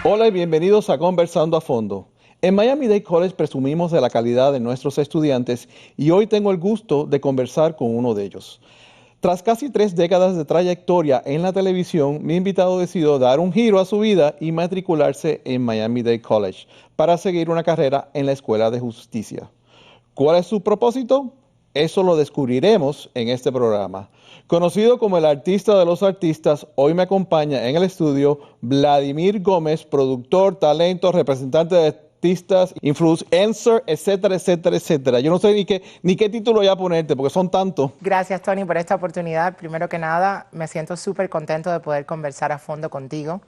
Hola y bienvenidos a Conversando a Fondo. En Miami-Dade College presumimos de la calidad de nuestros estudiantes y hoy tengo el gusto de conversar con uno de ellos. Tras casi 3 décadas de trayectoria en la televisión, mi invitado decidió dar un giro a su vida y matricularse en Miami-Dade College para seguir una carrera en la Escuela de Justicia. ¿Cuál es su propósito? Eso lo descubriremos en este programa. Conocido como el artista de los artistas, hoy me acompaña en el estudio Vladimir Gómez, productor, talento, representante de artistas, influencer, etcétera, etcétera, etcétera. Yo no sé ni qué título voy a ponerte porque son tantos. Gracias, Tony, por esta oportunidad. Primero que nada, me siento súper contento de poder conversar a fondo contigo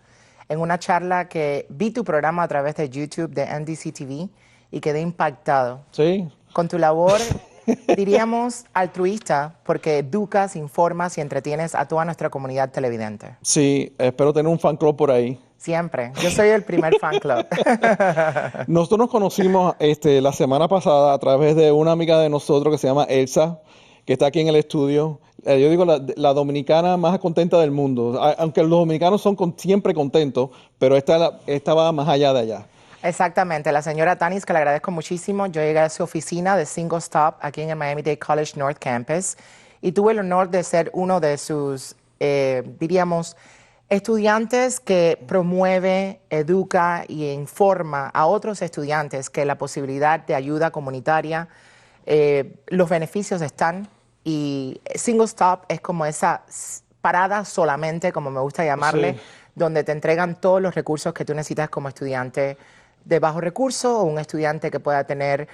en una charla que vi tu programa a través de YouTube de NDC TV y quedé impactado Sí. con tu labor, diríamos, altruista, porque educas, informas y entretienes a toda nuestra comunidad televidente. Sí, espero tener un fan club por ahí. Siempre. Yo soy el primer fan club. Nosotros nos conocimos la semana pasada a través de una amiga de nosotros que se llama Elsa, que está aquí en el estudio. Yo digo la dominicana más contenta del mundo. Aunque los dominicanos son siempre contentos, pero esta va más allá de allá. Exactamente, la señora Tanis, que le agradezco muchísimo. Yo llegué a su oficina de Single Stop aquí en el Miami-Dade College North Campus y tuve el honor de ser uno de sus, diríamos, estudiantes que promueve, educa y informa a otros estudiantes que la posibilidad de ayuda comunitaria, los beneficios están y Single Stop es como esa parada solamente, como me gusta llamarle, Sí. donde te entregan todos los recursos que tú necesitas como estudiante de bajo recurso o un estudiante que pueda tener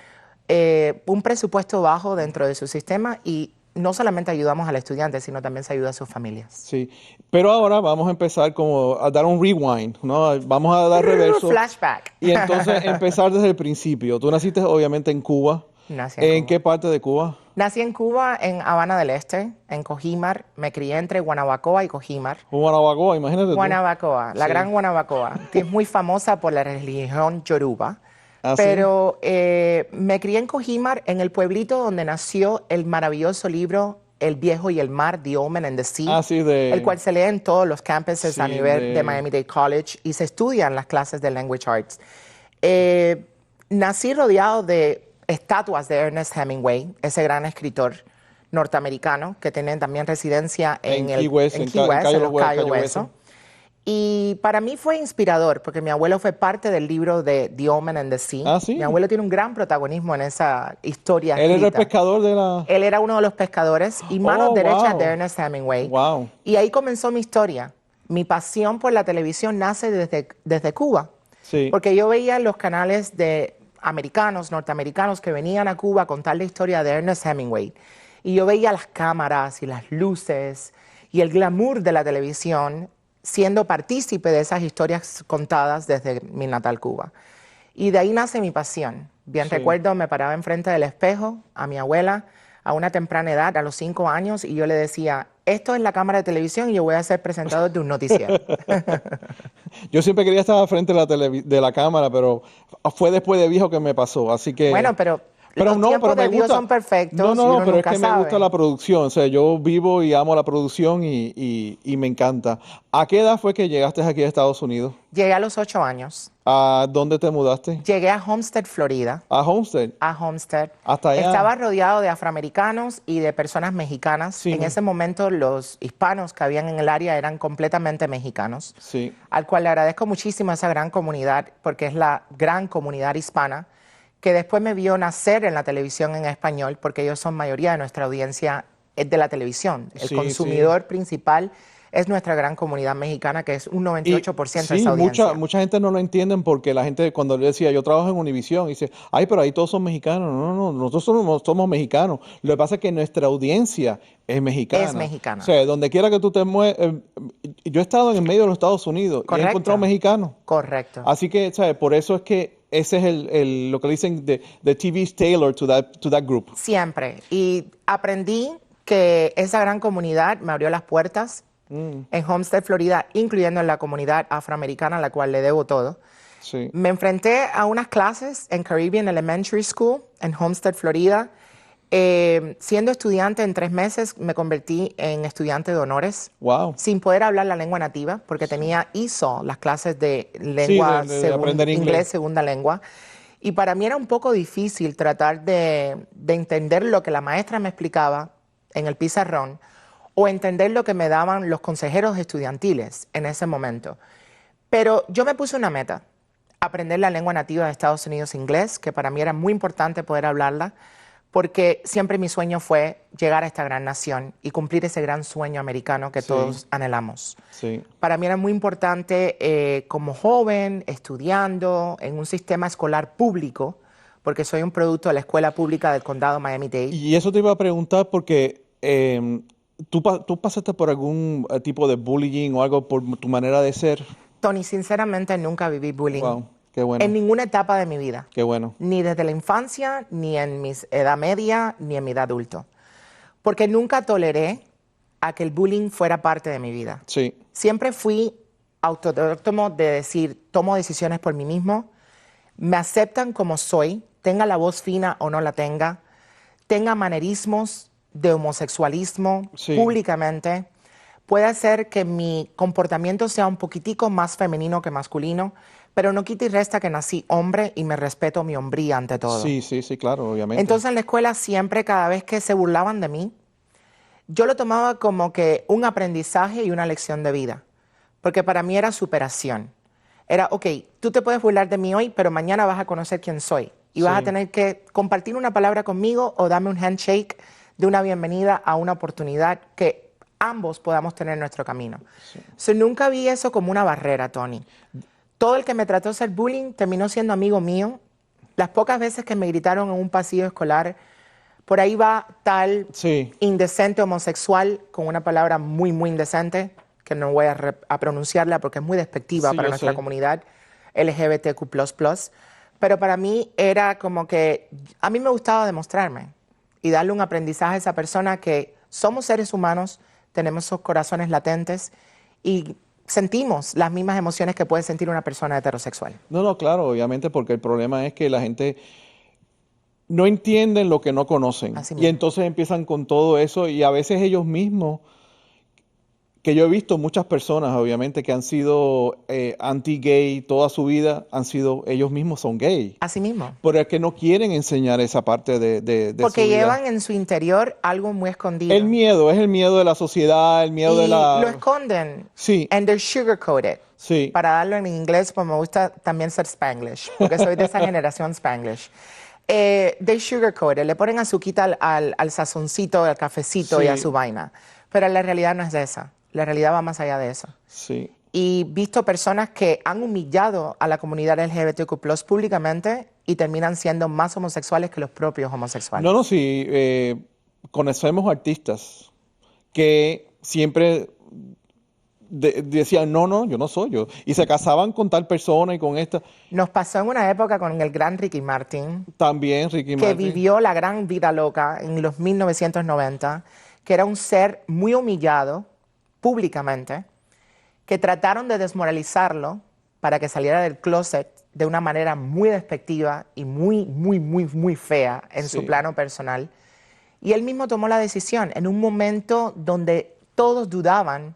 un presupuesto bajo dentro de su sistema y no solamente ayudamos al estudiante, sino también se ayuda a sus familias. Sí, pero ahora vamos a empezar como a dar un rewind, ¿no? Vamos a dar reverso Flashback. y entonces empezar desde el principio. Tú naciste obviamente en Cuba. Nací en ¿En Cuba. qué parte de Cuba? Nací en Cuba, en Habana del Este, en Cojímar. Me crié entre Guanabacoa y Cojímar. Guanabacoa, imagínate tú. Guanabacoa, la Sí. gran Guanabacoa, que es muy famosa por la religión yoruba. ¿Ah, sí? Pero me crié en Cojímar, en el pueblito donde nació el maravilloso libro El viejo y el mar, The Omen and the Sea, Ah, sí, el cual se lee en todos los campuses sí, a nivel de Miami-Dade College y se estudia en las clases de Language Arts. Nací rodeado de estatuas de Ernest Hemingway, ese gran escritor norteamericano que tiene también residencia en Key West, en en Key West, Cayo en los Cayo Hueso. Hueso. Y para mí fue inspirador, porque mi abuelo fue parte del libro de The Omen and the Sea. Ah, Mi sí. abuelo tiene un gran protagonismo en esa historia Él era el escrita. pescador de la... Él era uno de los pescadores y manos Oh, derechas de wow. Ernest Hemingway. Wow. Y ahí comenzó mi historia. Mi pasión por la televisión nace desde Cuba, Sí. porque yo veía los canales de americanos, norteamericanos, que venían a Cuba a contar la historia de Ernest Hemingway. Y yo veía las cámaras y las luces y el glamour de la televisión siendo partícipe de esas historias contadas desde mi natal Cuba. Y de ahí nace mi pasión. Bien Sí. recuerdo, me paraba enfrente del espejo a mi abuela a una temprana edad, a los 5 años, y yo le decía, esto es la cámara de televisión y yo voy a ser presentador de un noticiero. Yo siempre quería estar al frente de de la cámara, pero fue después de viejo que me pasó, así que... Bueno, pero Pero los no, tiempos pero me de Dios gusta. son perfectos No, y no, no, uno pero es nunca que me gusta sabe. la producción. O sea, yo vivo y amo la producción y me encanta. ¿A qué edad fue que llegaste aquí a Estados Unidos? Llegué a los 8 años. ¿A dónde te mudaste? Llegué a Homestead, Florida. A Homestead. A Homestead. Hasta allá. Estaba rodeado de afroamericanos y de personas mexicanas. Sí. En ese momento los hispanos que habían en el área eran completamente mexicanos, Sí. al cual le agradezco muchísimo a esa gran comunidad porque es la gran comunidad hispana que después me vio nacer en la televisión en español porque ellos son mayoría de nuestra audiencia es de la televisión. El Sí, consumidor principal es nuestra gran comunidad mexicana que es un 98% de sí, esa audiencia. mucha gente no lo entienden porque la gente cuando le decía yo trabajo en Univisión dice, ay, pero ahí todos son mexicanos. No, no, no, nosotros somos mexicanos. Lo que pasa es que nuestra audiencia es mexicana. Es mexicana. O sea, donde quiera que tú te mueves, yo he estado en el medio de los Estados Unidos y he Correcto. encontrado mexicanos. Correcto. Así que, ¿sabes? Por eso es que ese es lo que le dicen the TV's tailored to that group. Siempre. Y aprendí que esa gran comunidad me abrió las puertas en Homestead, Florida, incluyendo en la comunidad afroamericana a la cual le debo todo. Sí. Me enfrenté a unas clases en Caribbean Elementary School en Homestead, Florida, Siendo estudiante en 3 meses me convertí en estudiante de honores Wow. sin poder hablar la lengua nativa porque tenía ESOL, las clases de Sí, lengua de aprender inglés inglés. segunda lengua. Y para mí era un poco difícil tratar de entender lo que la maestra me explicaba en el pizarrón o entender lo que me daban los consejeros estudiantiles en ese momento. Pero yo me puse una meta, aprender la lengua nativa de Estados Unidos, inglés, que para mí era muy importante poder hablarla, porque siempre mi sueño fue llegar a esta gran nación y cumplir ese gran sueño americano que Sí. todos anhelamos. Sí. Para mí era muy importante como joven, estudiando en un sistema escolar público, porque soy un producto de la escuela pública del condado Miami-Dade. Y eso te iba a preguntar porque ¿tú pasaste por algún tipo de bullying o algo por tu manera de ser? Tony, sinceramente nunca viví bullying Wow, qué en bueno, ninguna etapa de mi vida. qué bueno. Ni desde la infancia, ni en mi edad media, ni en mi edad adulto. Porque nunca toleré a que el bullying fuera parte de mi vida. Sí, Siempre fui autónomo de decir, tomo decisiones por mí mismo, me aceptan como soy, tenga la voz fina o no la tenga manerismos de homosexualismo Sí. públicamente, puede hacer que mi comportamiento sea un poquitico más femenino que masculino, pero no quita y resta que nací hombre y me respeto mi hombría ante todo. sí, sí, sí, claro, obviamente. Entonces en la escuela siempre, cada vez que se burlaban de mí, yo lo tomaba como que un aprendizaje y una lección de vida, porque para mí era superación. Era, ok, tú te puedes burlar de mí hoy, pero mañana vas a conocer quién soy y vas a Sí. tener que compartir una palabra conmigo o darme un handshake de una bienvenida a una oportunidad que ambos podamos tener en nuestro camino. So, nunca vi eso como una barrera, Tony. Todo el que me trató de hacer bullying terminó siendo amigo mío. Las pocas veces que me gritaron en un pasillo escolar, por ahí va tal Sí, indecente homosexual, con una palabra muy, muy indecente, que no voy a pronunciarla porque es muy despectiva sí, para yo nuestra sé. comunidad LGBTQ++. Pero para mí era como que a mí me gustaba demostrarme y darle un aprendizaje a esa persona que somos seres humanos, tenemos esos corazones latentes y sentimos las mismas emociones que puede sentir una persona heterosexual. No, no, claro, obviamente, porque el problema es que la gente no entienden lo que no conocen. Así Y mismo. entonces empiezan con todo eso y a veces ellos mismos, que yo he visto muchas personas, obviamente, que han sido anti-gay toda su vida, han sido, ellos mismos son gay. Así mismo. Pero es que no quieren enseñar esa parte de su Porque vida. llevan en su interior algo muy escondido. El miedo, es el miedo de la sociedad, el miedo de Y lo la... esconden. Sí, And they're sugarcoated. sí, Para darlo en inglés, pues me gusta también ser Spanglish, porque soy de esa generación Spanglish. They sugarcoated, le ponen azuquita al sazoncito, al cafecito y a Sí. su vaina. Pero la realidad no es de esa. La realidad va más allá de eso. sí. Y visto personas que han humillado a la comunidad LGBTQ+ públicamente y terminan siendo más homosexuales que los propios homosexuales. No, no, sí. Conocemos artistas que siempre decían, no, no, yo no soy yo. Y se casaban con tal persona y con esta. Nos pasó en una época con el gran Ricky Martin, También Ricky que Martin. vivió la gran vida loca en los 1990, que era un ser muy humillado públicamente, que trataron de desmoralizarlo para que saliera del closet de una manera muy despectiva y muy, muy, muy, muy fea en su Sí. plano personal. Y él mismo tomó la decisión en un momento donde todos dudaban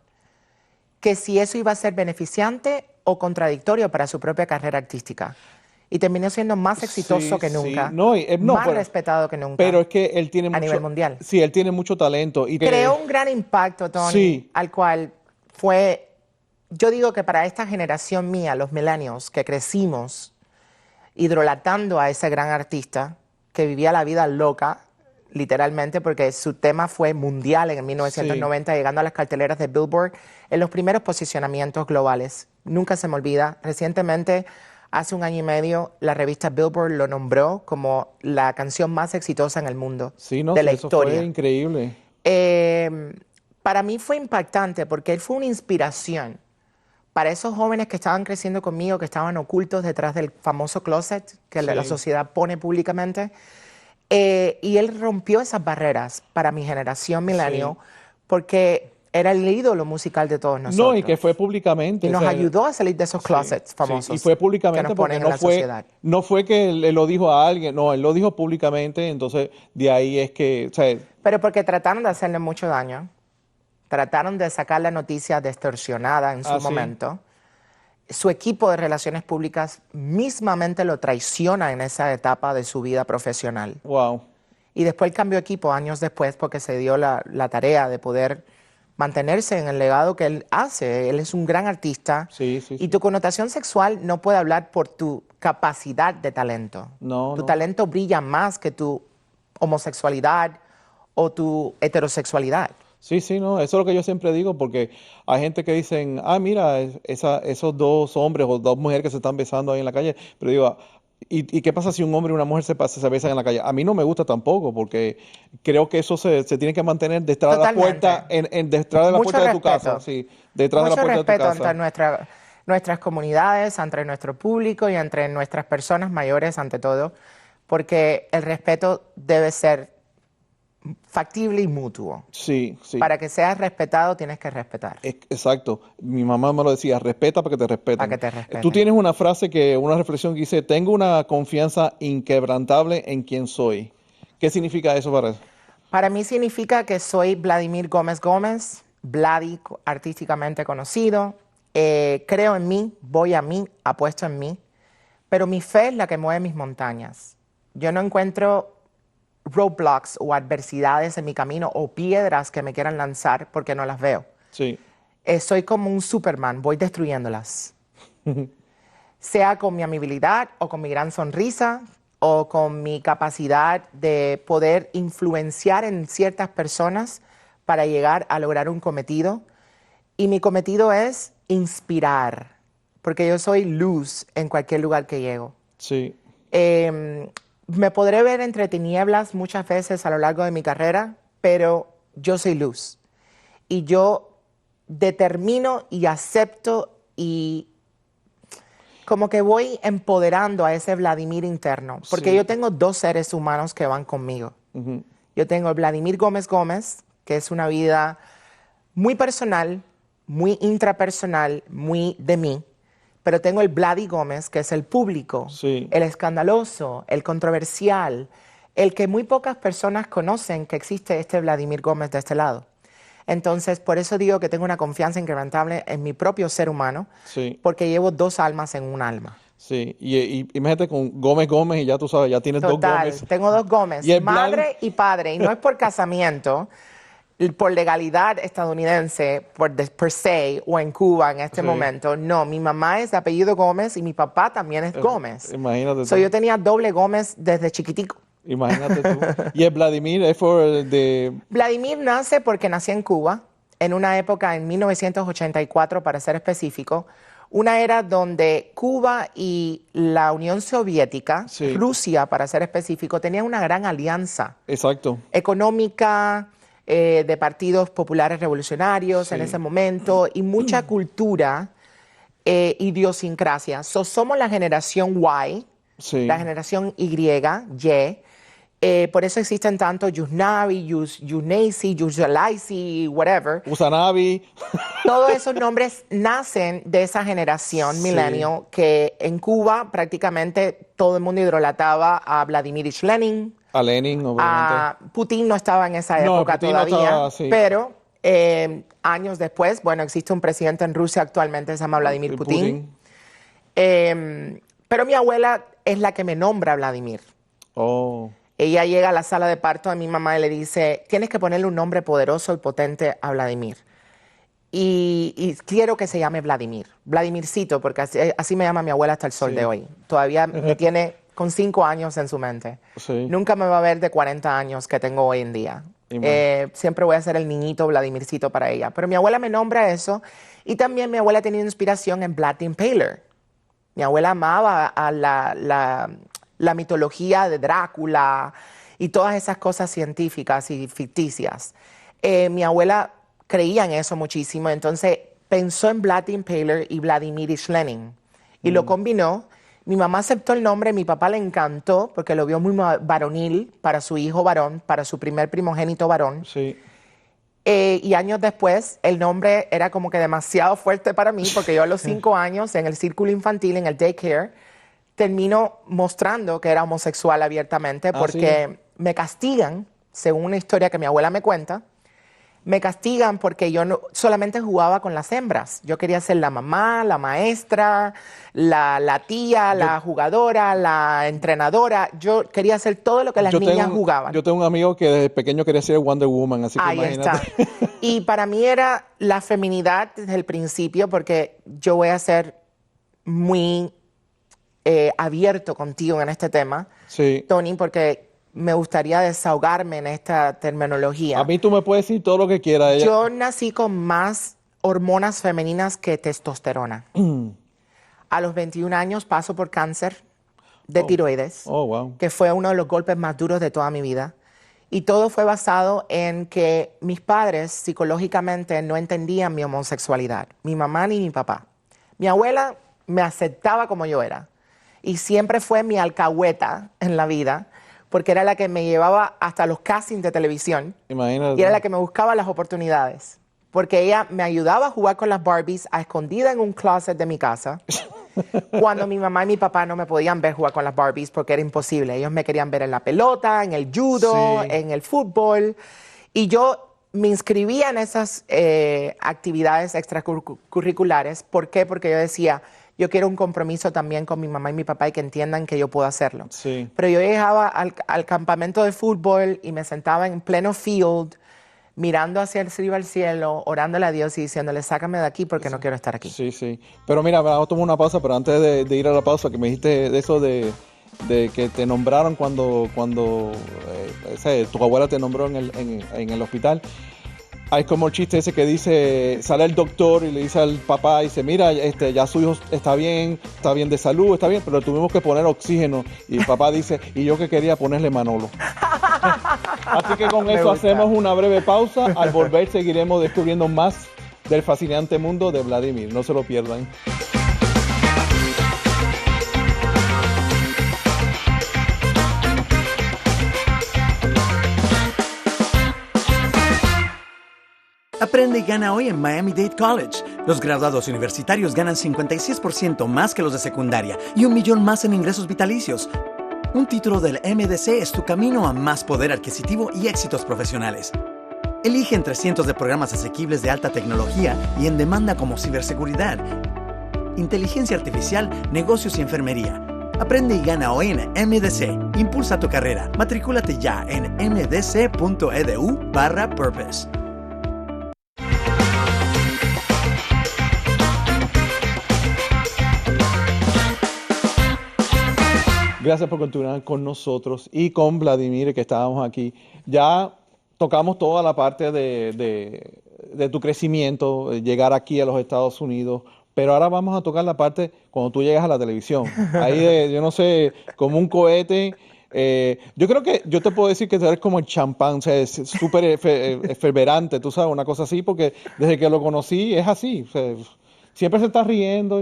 que si eso iba a ser beneficiante o contradictorio para su propia carrera artística. Y terminó siendo más exitoso Sí, que sí. nunca, No, no, más pero- respetado que nunca. Pero es que él tiene A mucho. nivel mundial. Sí, él tiene mucho talento. Y Creó un gran impacto, Tony, Sí. al cual fue, yo digo que para esta generación mía, los millennials, que crecimos idolatrando a ese gran artista que vivía la vida loca, literalmente, porque su tema fue mundial en el 1990, llegando a las carteleras de Billboard en los primeros posicionamientos globales. Nunca se me olvida. Recientemente, hace 1 año y medio, la revista Billboard lo nombró como la canción más exitosa en el mundo Sí, no, de sí, la eso historia. fue increíble. Para mí fue impactante porque él fue una inspiración para esos jóvenes que estaban creciendo conmigo, que estaban ocultos detrás del famoso closet que la Sí. sociedad pone públicamente. Y él rompió esas barreras para mi generación millennial, Sí. porque era el ídolo musical de todos nosotros. No, y que fue públicamente. Y nos o sea, ayudó a salir de esos closets sí, famosos y fue que públicamente nos porque ponen en la sociedad. no fue que él lo dijo a alguien, no, él lo dijo públicamente, entonces de ahí es que, o sea, Pero porque trataron de hacerle mucho daño, trataron de sacar la noticia distorsionada en su sí, momento. Su equipo de relaciones públicas mismamente lo traiciona en esa etapa de su vida profesional. wow, Y después él cambió equipo años después porque se dio la tarea de poder mantenerse en el legado que él hace. Él es un gran artista. sí, sí, Y sí. tu connotación sexual no puede hablar por tu capacidad de talento. No, Tu no. talento brilla más que tu homosexualidad o tu heterosexualidad. Sí, sí, no, eso es lo que yo siempre digo, porque hay gente que dicen, ah, mira, esos dos hombres o dos mujeres que se están besando ahí en la calle, pero digo, ¿y qué pasa si un hombre y una mujer se besan en la calle? A mí no me gusta tampoco, porque creo que eso se tiene que mantener detrás de la puerta, Totalmente. detrás de la Mucho puerta de tu casa, respeto. sí, detrás de la Mucho puerta de tu respeto entre casa. nuestras comunidades, entre nuestro público y entre nuestras personas mayores, ante todo, porque el respeto debe ser factible y mutuo. Sí, sí. Para que seas respetado, tienes que respetar. Exacto. Mi mamá me lo decía, respeta para que te respeten. Para que te Tú respeten. tienes una reflexión que dice, tengo una confianza inquebrantable en quien soy. ¿Qué significa eso para ti? Para mí significa que soy Vladimir Gómez Gómez, Vladi artísticamente conocido. Creo en mí, voy a mí, apuesto en mí, pero mi fe es la que mueve mis montañas. Yo no encuentro roadblocks o adversidades en mi camino o piedras que me quieran lanzar porque no las veo. Sí, Soy como un Superman, voy destruyéndolas. Sea con mi amabilidad o con mi gran sonrisa o con mi capacidad de poder influenciar en ciertas personas para llegar a lograr un cometido. Y mi cometido es inspirar, porque yo soy luz en cualquier lugar que llego. sí, Me podré ver entre tinieblas muchas veces a lo largo de mi carrera, pero yo soy luz. Y yo determino y acepto y como que voy empoderando a ese Vladimir interno, porque Sí. yo tengo dos seres humanos que van conmigo. ujú, Yo tengo el Vladimir Gómez Gómez, que es una vida muy personal, muy intrapersonal, muy de mí, pero tengo el Vladi Gómez, que es el público, Sí. el escandaloso, el controversial, el que muy pocas personas conocen que existe este Vladimir Gómez de este lado. Entonces, por eso digo que tengo una confianza inquebrantable en mi propio ser humano, sí, porque llevo dos almas en un alma. sí. Y imagínate con Gómez Gómez y ya tú sabes, ya tienes dos Total, Gómez. tengo dos Gómez, Y el madre y padre, y no es por casamiento, por legalidad estadounidense, per se, o en Cuba en este Sí. momento. No, mi mamá es de apellido Gómez y mi papá también es Gómez. Imagínate So, tú. yo tenía doble Gómez desde chiquitico. Imagínate tú. Y el Vladimir es por el de... Vladimir nace porque nací en Cuba, en una época en 1984, para ser específico, una era donde Cuba y la Unión Soviética, Sí. Rusia para ser específico, tenían una gran alianza Exacto. económica, de partidos populares revolucionarios en Sí. ese momento y mucha cultura, idiosincrasia. Somos la generación Y, Sí. la generación Y. Por eso existen tanto Yusnavi, Yusnesi, Yusalaisi, whatever. Usanavi. Todos esos nombres nacen de esa generación Sí. millennial que en Cuba prácticamente todo el mundo hidrolataba a Vladimir Ilich Lenin. A Lenin, obviamente. Putin no estaba en esa No, época Putin no todavía, estaba, sí. pero años después, bueno, existe un presidente en Rusia actualmente, se llama Vladimir Putin. Pero mi abuela es la que me nombra Vladimir. Oh, Ella llega a la sala de parto de mi mamá y le dice, tienes que ponerle un nombre poderoso y potente a Vladimir. Y quiero que se llame Vladimir, Vladimircito, porque así me llama mi abuela hasta el sol Sí. de hoy. Todavía me tiene con 5 años en su mente. sí. Nunca me va a ver de 40 años que tengo hoy en día. Siempre voy a ser el niñito Vladimircito para ella. Pero mi abuela me nombra eso y también mi abuela ha tenido inspiración en Vlad the Impaler. Mi abuela amaba a la mitología de Drácula y todas esas cosas científicas y ficticias. Mi abuela creía en eso muchísimo, entonces pensó en Vlad the Impaler y Vladimir Ilich Lenin y lo combinó. Mi mamá aceptó el nombre, mi papá le encantó porque lo vio muy varonil para su hijo varón, para su primer primogénito varón. Sí. Y años después, el nombre era como que demasiado fuerte para mí, porque yo a los 5 años, en el círculo infantil, en el daycare, termino mostrando que era homosexual abiertamente, Ah, sí. porque me castigan, según una historia que mi abuela me cuenta, me castigan porque yo solamente jugaba con las hembras. Yo quería ser la mamá, la maestra, la tía, la jugadora, la entrenadora. Yo quería hacer todo lo que las niñas jugaban. Yo tengo un amigo que desde pequeño quería ser Wonder Woman, así que Ahí imagínate. está. Y para mí era la feminidad desde el principio, porque yo voy a ser muy abierto contigo en este tema, Sí. Tony, porque me gustaría desahogarme en esta terminología. A mí tú me puedes decir todo lo que quieras. Yo nací con más hormonas femeninas que testosterona. A los 21 años paso por cáncer de tiroides, Oh, wow. que fue uno de los golpes más duros de toda mi vida. Y todo fue basado en que mis padres psicológicamente no entendían mi homosexualidad, mi mamá ni mi papá. Mi abuela me aceptaba como yo era y siempre fue mi alcahueta en la vida, porque era la que me llevaba hasta los castings de televisión Imagínate. y era la que me buscaba las oportunidades, porque ella me ayudaba a jugar con las Barbies a escondida en un closet de mi casa. Cuando mi mamá y mi papá no me podían ver jugar con las Barbies porque era imposible. Ellos me querían ver en la pelota, en el judo, Sí. en el fútbol. Y yo me inscribía en esas actividades extracurriculares. ¿Por qué? Porque yo decía, yo quiero un compromiso también con mi mamá y mi papá y que entiendan que yo puedo hacerlo. Sí. Pero yo llegaba al campamento de fútbol y me sentaba en pleno field, mirando hacia arriba al cielo, orándole a Dios y diciéndole, sácame de aquí porque no quiero estar aquí. Sí, sí. Pero mira, vamos a tomar una pausa, pero antes de ir a la pausa, que me dijiste de eso de que te nombraron cuando tu abuela te nombró en el hospital. Hay como el chiste ese que dice, sale el doctor y le dice al papá, dice, mira, ya su hijo está bien de salud, está bien, pero le tuvimos que poner oxígeno. Y el papá dice, y yo que quería ponerle Manolo. Así que con Me eso gusta. hacemos una breve pausa. Al volver seguiremos descubriendo más del fascinante mundo de Vladimir. No se lo pierdan. Aprende y gana hoy en Miami-Dade College. Los graduados universitarios ganan 56% más que los de secundaria y 1 millón más en ingresos vitalicios. Un título del MDC es tu camino a más poder adquisitivo y éxitos profesionales. Elige entre cientos de programas asequibles de alta tecnología y en demanda como ciberseguridad, inteligencia artificial, negocios y enfermería. Aprende y gana hoy en MDC. Impulsa tu carrera. Matricúlate ya en mdc.edu/purpose. Gracias por continuar con nosotros y con Vladimir, que estábamos aquí. Ya tocamos toda la parte de tu crecimiento, llegar aquí a los Estados Unidos, pero ahora vamos a tocar la parte cuando tú llegas a la televisión. Ahí, yo no sé, como un cohete. Yo creo que yo te puedo decir que tú eres como el champán, o sea, es súper eferverante, tú sabes, una cosa así, porque desde que lo conocí es así. O sea, siempre se está riendo,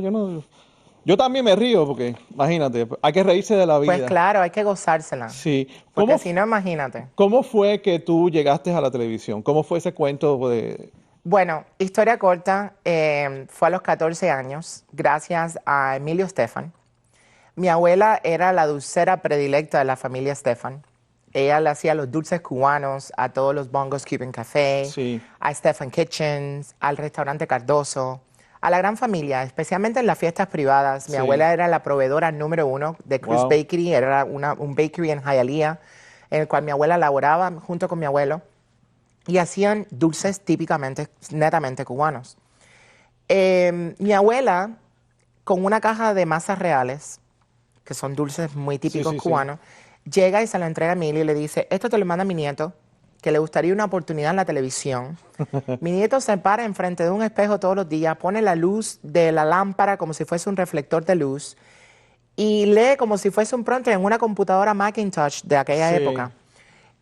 yo también me río, porque imagínate, hay que reírse de la vida. Pues claro, hay que gozársela. Sí. Porque si no, imagínate. ¿Cómo fue que tú llegaste a la televisión? ¿Cómo fue ese cuento de... Bueno, historia corta, fue a los 14 años, gracias a Emilio Estefan. Mi abuela era la dulcera predilecta de la familia Estefan. Ella le hacía los dulces cubanos a todos los Bongos Cuban Café, Sí. a Stefan Kitchens, al restaurante Cardoso, a la gran familia, especialmente en las fiestas privadas. Mi Sí. abuela era la proveedora número 1 de Cruz Wow. Bakery, era un bakery en Hialeah, en el cual mi abuela laboraba junto con mi abuelo, y hacían dulces típicamente, netamente cubanos. Mi abuela, con una caja de masas reales, que son dulces muy típicos sí, sí. cubanos, llega y se lo entrega a Emilio y le dice, esto te lo manda mi nieto, que le gustaría una oportunidad en la televisión. Mi nieto se para enfrente de un espejo todos los días, pone la luz de la lámpara como si fuese un reflector de luz y lee como si fuese un prompter en una computadora Macintosh de aquella Sí. época.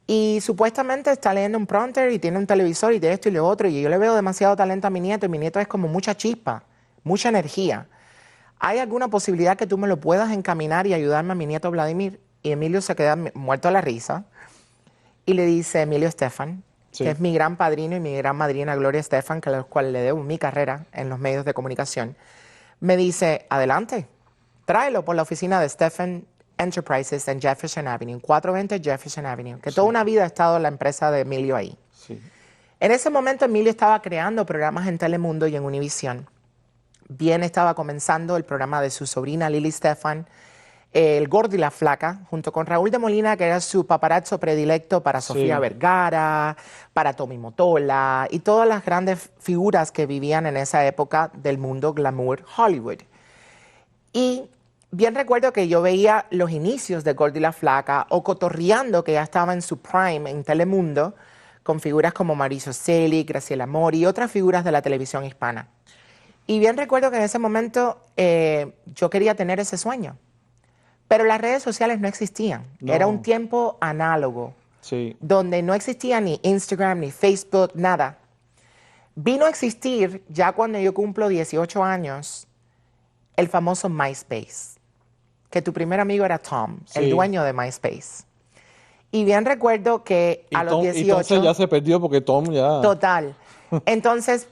Y supuestamente está leyendo un prompter y tiene un televisor y de esto y lo otro. Y yo le veo demasiado talento a mi nieto y mi nieto es como mucha chispa, mucha energía. ¿Hay alguna posibilidad que tú me lo puedas encaminar y ayudarme a mi nieto Vladimir? Y Emilio se queda muerto a la risa y le dice, Emilio Estefan, Sí. que es mi gran padrino y mi gran madrina Gloria Estefan, que a los cuales le debo mi carrera en los medios de comunicación, me dice, adelante, tráelo por la oficina de Stefan Enterprises en Jefferson Avenue, 420 Jefferson Avenue, que toda una vida ha estado la empresa de Emilio ahí. Sí. En ese momento Emilio estaba creando programas en Telemundo y en Univisión. Bien estaba comenzando el programa de su sobrina Lili Stefan, El Gordo y la Flaca, junto con Raúl de Molina, que era su paparazzo predilecto para Sofía Vergara, para Tommy Motola y todas las grandes figuras que vivían en esa época del mundo glamour Hollywood. Y bien recuerdo que yo veía los inicios de Gordo y la Flaca o Cotorreando, que ya estaba en su prime en Telemundo, con figuras como Mauricio Selig, Graciela Mori y otras figuras de la televisión hispana. Y bien recuerdo que en ese momento yo quería tener ese sueño. Pero las redes sociales no existían. No. Era un tiempo análogo, Sí. donde no existía ni Instagram, ni Facebook, nada. Vino a existir ya cuando yo cumplo 18 años, el famoso MySpace, que tu primer amigo era Tom, Sí. el dueño de MySpace. Y bien recuerdo que a los 18... Entonces ya se perdió porque Tom ya... Total. Entonces,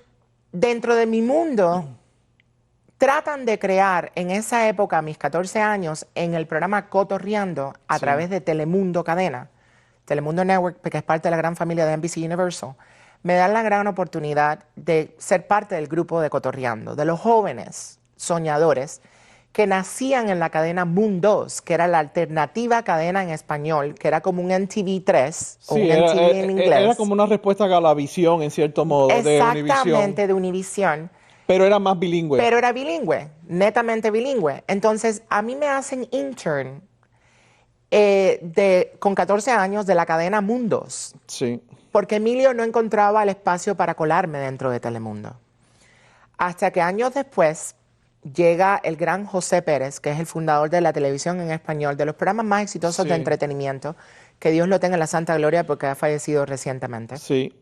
dentro de mi mundo, tratan de crear en esa época, a mis 14 años, en el programa Cotorreando, a través de Telemundo Cadena, Telemundo Network, que es parte de la gran familia de NBC Universal, me dan la gran oportunidad de ser parte del grupo de Cotorreando, de los jóvenes soñadores que nacían en la cadena Moon 2, que era la alternativa cadena en español, que era como un NTV3 o un NTV en inglés. Era como una respuesta a Galavisión, en cierto modo, de Univision. Exactamente, de Univision. Pero era más bilingüe. Pero era bilingüe, netamente bilingüe. Entonces, a mí me hacen intern con 14 años de la cadena Mundos, Sí. porque Emilio no encontraba el espacio para colarme dentro de Telemundo. Hasta que años después llega el gran José Pérez, que es el fundador de la televisión en español, de los programas más exitosos de entretenimiento, que Dios lo tenga en la santa gloria porque ha fallecido recientemente, Sí.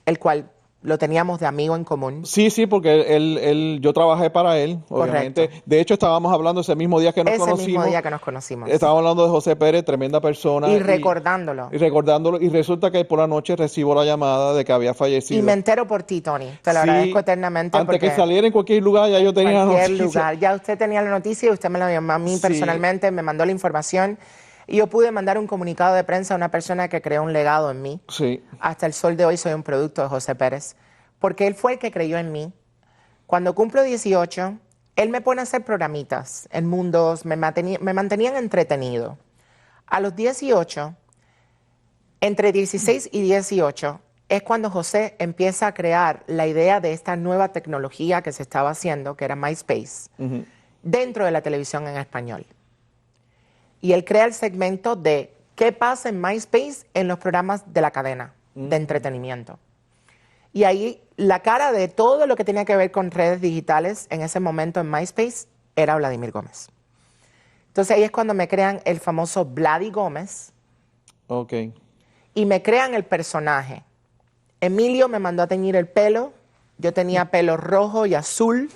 el cual lo teníamos de amigo en común. Sí, porque yo trabajé para él, obviamente. Correcto. De hecho, estábamos hablando ese mismo día que nos Ese conocimos. mismo día que nos conocimos. Estábamos hablando de José Pérez, tremenda persona. Y recordándolo. Y recordándolo. Y resulta que por la noche recibo la llamada de que había fallecido. Y me entero por ti, Tony. Te lo agradezco eternamente. Antes porque que saliera en cualquier lugar, ya yo tenía la cualquier noticia. lugar. Ya usted tenía la noticia y usted me la llamó a mí personalmente, me mandó la información. Y yo pude mandar un comunicado de prensa a una persona que creó un legado en mí. Sí. Hasta el sol de hoy soy un producto de José Pérez. Porque él fue el que creyó en mí. Cuando cumplo 18, él me pone a hacer programitas en Mundos, me mantenían entretenido. A los 18, entre 16 y 18, es cuando José empieza a crear la idea de esta nueva tecnología que se estaba haciendo, que era MySpace, dentro de la televisión en español. Y él crea el segmento de qué pasa en MySpace en los programas de la cadena de entretenimiento. Y ahí la cara de todo lo que tenía que ver con redes digitales en ese momento en MySpace era Vladimir Gómez. Entonces ahí es cuando me crean el famoso Vladi Gómez. Ok. Y me crean el personaje. Emilio me mandó a teñir el pelo. Yo tenía pelo rojo y azul.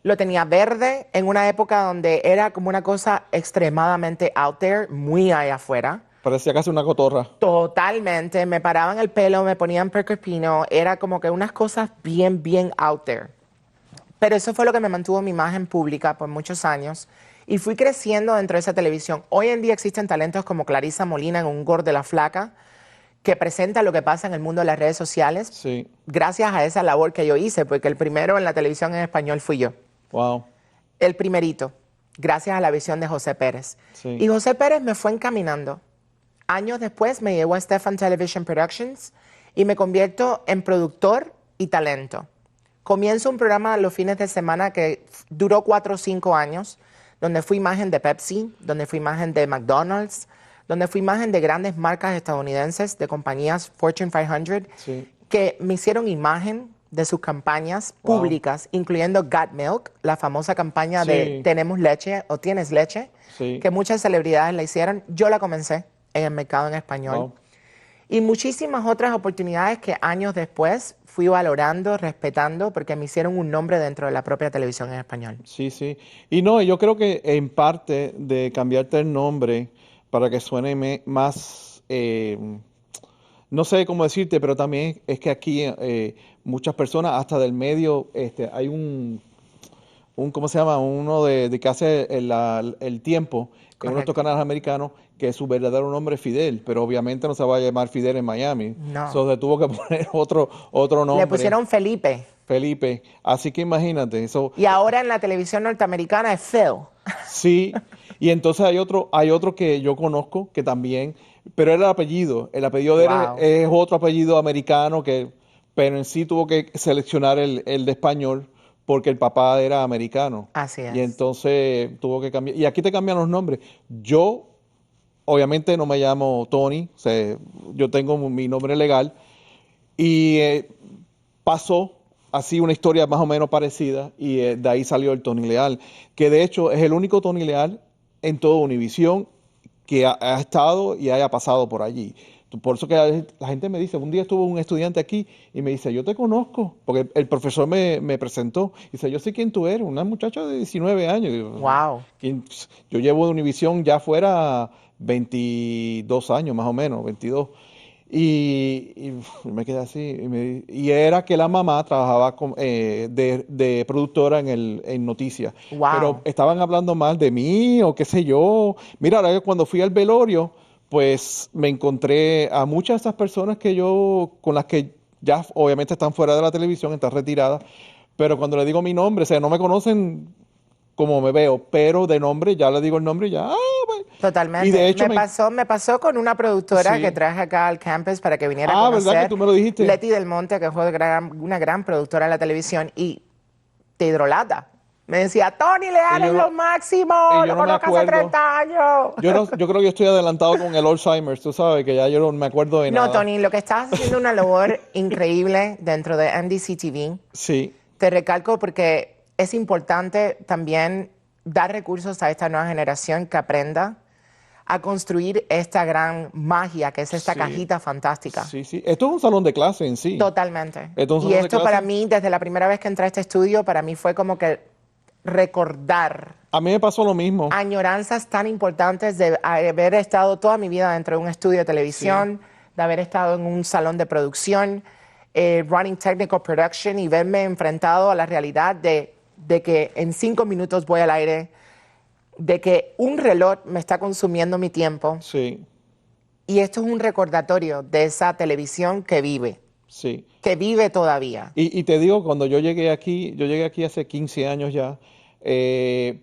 Lo tenía verde en una época donde era como una cosa extremadamente out there, muy allá afuera. Parecía casi una cotorra. Totalmente. Me paraban el pelo, me ponían percopino. Era como que unas cosas bien, bien out there. Pero eso fue lo que me mantuvo mi imagen pública por muchos años. Y fui creciendo dentro de esa televisión. Hoy en día existen talentos como Clarisa Molina en Un Gordo de la Flaca, que presenta lo que pasa en el mundo de las redes sociales. Sí. Gracias a esa labor que yo hice, porque el primero en la televisión en español fui yo. Wow. El primerito, gracias a la visión de José Pérez. Sí. Y José Pérez me fue encaminando. Años después me llevó a Stefan Television Productions y me convierto en productor y talento. Comienzo un programa los fines de semana que duró 4 o 5 años, donde fui imagen de Pepsi, donde fui imagen de McDonald's, donde fui imagen de grandes marcas estadounidenses, de compañías Fortune 500, que me hicieron imagen de sus campañas públicas, incluyendo Got Milk, la famosa campaña de Tenemos leche o Tienes leche, que muchas celebridades la hicieron. Yo la comencé en el mercado en español. Wow. Y muchísimas otras oportunidades que años después fui valorando, respetando, porque me hicieron un nombre dentro de la propia televisión en español. Sí, sí. Y no, yo creo que en parte de cambiarte el nombre para que suene más no sé cómo decirte, pero también es que aquí muchas personas, hasta del medio, hay ¿cómo se llama? Uno de que hace el tiempo en uno de estos Correcto. canales americanos, que su verdadero nombre es Fidel, pero obviamente no se va a llamar Fidel en Miami. No. So, se tuvo que poner otro Le nombre, pusieron Felipe. Felipe. Así que imagínate, eso Y ahora en la televisión norteamericana es Phil. sí. Y entonces hay otro que yo conozco que también, pero era el apellido de él Wow. es otro apellido americano pero en sí tuvo que seleccionar el de español porque el papá era americano. Así Y es. entonces tuvo que cambiar. Y aquí te cambian los nombres. Yo, obviamente, no me llamo Tony, o sea, yo tengo mi nombre legal. Y pasó así una historia más o menos parecida y de ahí salió el Tony Leal, que de hecho es el único Tony Leal en toda Univisión que ha estado y haya pasado por allí. Por eso que la gente me dice, un día estuvo un estudiante aquí y me dice, yo te conozco, porque el profesor me presentó. Y dice, yo sé quién tú eres, una muchacha de 19 años. Y digo, Wow. Yo llevo de Univisión ya fuera 22 años más o menos, 22. Y me quedé así. Y era que la mamá trabajaba de productora en noticias. Pero Wow. estaban hablando mal de mí o qué sé yo. Mira, ahora que cuando fui al velorio, pues me encontré a muchas de esas personas con las que ya obviamente están fuera de la televisión, están retiradas. Pero cuando le digo mi nombre, o sea, no me conocen como me veo, pero de nombre ya le digo el nombre y ya. Pues. Y de Totalmente. hecho Me pasó con una productora que sí. traje acá al campus para que viniera a ¿Verdad que conocer, tú me lo dijiste? Leti Del Monte, que fue una gran productora de la televisión, y te hidrolata. Me decía, Tony Y Leal es yo lo no, máximo, y yo lo no me conozco hace acuerdo. 30 años. Yo no, yo creo que yo estoy adelantado con el Alzheimer's, tú sabes, que ya yo no me acuerdo de No, nada. Tony, lo que estás haciendo es una labor increíble dentro de NBC TV. Sí, Te recalco porque es importante también dar recursos a esta nueva generación que aprenda a construir esta gran magia que es esta sí, cajita fantástica. sí, sí. Esto es un salón de clase en sí. Totalmente. Esto es un Y salón de esto para clase. mí, desde la primera vez que entré a este estudio, para mí fue como que recordar A mí me pasó lo mismo. añoranzas tan importantes de haber estado toda mi vida dentro de un estudio de Sí, televisión, de haber estado en un salón de producción, running technical production y verme enfrentado a la realidad de que en 5 minutos voy al aire, de que un reloj me está consumiendo mi tiempo. sí, Y esto es un recordatorio de esa televisión sí. que vive todavía. Y te digo, cuando yo llegué aquí hace 15 años ya.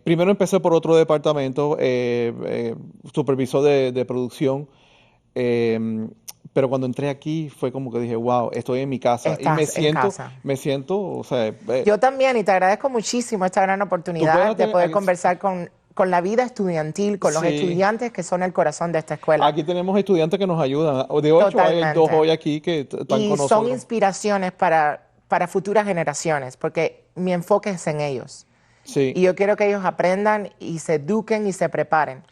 Primero empecé por otro departamento, supervisor de producción. eh, pero cuando entré aquí fue como que dije, wow, estoy en mi casa. Y Estás en casa. o sea, Yo también, y te agradezco muchísimo esta gran tú oportunidad de quédate, poder conversar con la vida estudiantil, con los sí, estudiantes que son el corazón de esta escuela. aquí tenemos estudiantes que nos ayudan. De 8 hay dos Totalmente. hoy aquí que están Y con son nosotros. inspiraciones para futuras generaciones, porque mi enfoque es en ellos. Sí, Y yo quiero que ellos aprendan y se eduquen y se preparen.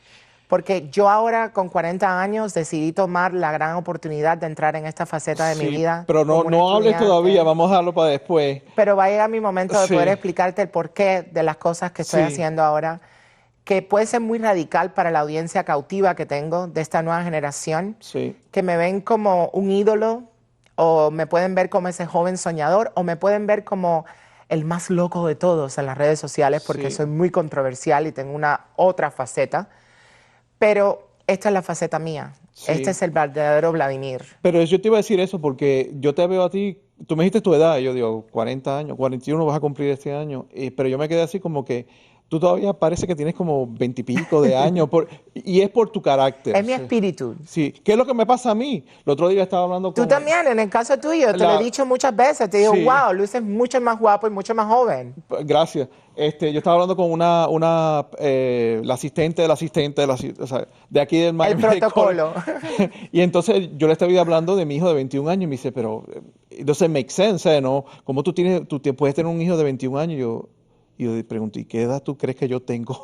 Porque yo ahora, con 40 años, decidí tomar la gran oportunidad de entrar en esta faceta de mi sí, vida pero no, como una no hables todavía, estudiante. vamos a dejarlo para después. Pero va a llegar mi momento de poder Sí, explicarte el porqué de las cosas que estoy sí, haciendo ahora, que puede ser muy radical para la audiencia cautiva que tengo de esta nueva generación, sí, que me ven como un ídolo, o me pueden ver como ese joven soñador, o me pueden ver como el más loco de todos en las redes sociales, porque sí, soy muy controversial y tengo una otra faceta. Pero esta es la faceta mía. Este sí. es el verdadero Vladimir. Pero yo te iba a decir eso porque yo te veo a ti, tú me dijiste tu edad, y yo digo 40 años, 41 vas a cumplir este año, pero yo me quedé así como que tú todavía parece que tienes como 20 y pico de años, y es por tu carácter. Es mi Sí. espíritu. Sí. ¿Qué es lo que me pasa a mí? El otro día estaba hablando Tú con también, en el caso tuyo, te lo he la... dicho muchas veces, te digo, Sí, wow, luces mucho más guapo y mucho más joven. gracias. Yo estaba hablando con la asistente de la asistente o sea, de aquí del El Miami-Dade College. protocolo. Y entonces yo le estaba hablando de mi hijo de 21 años y me dice, pero, entonces make sense, ¿eh? ¿No? ¿Cómo puedes tener un hijo de 21 años? Y yo le pregunto, ¿y qué edad tú crees que yo tengo?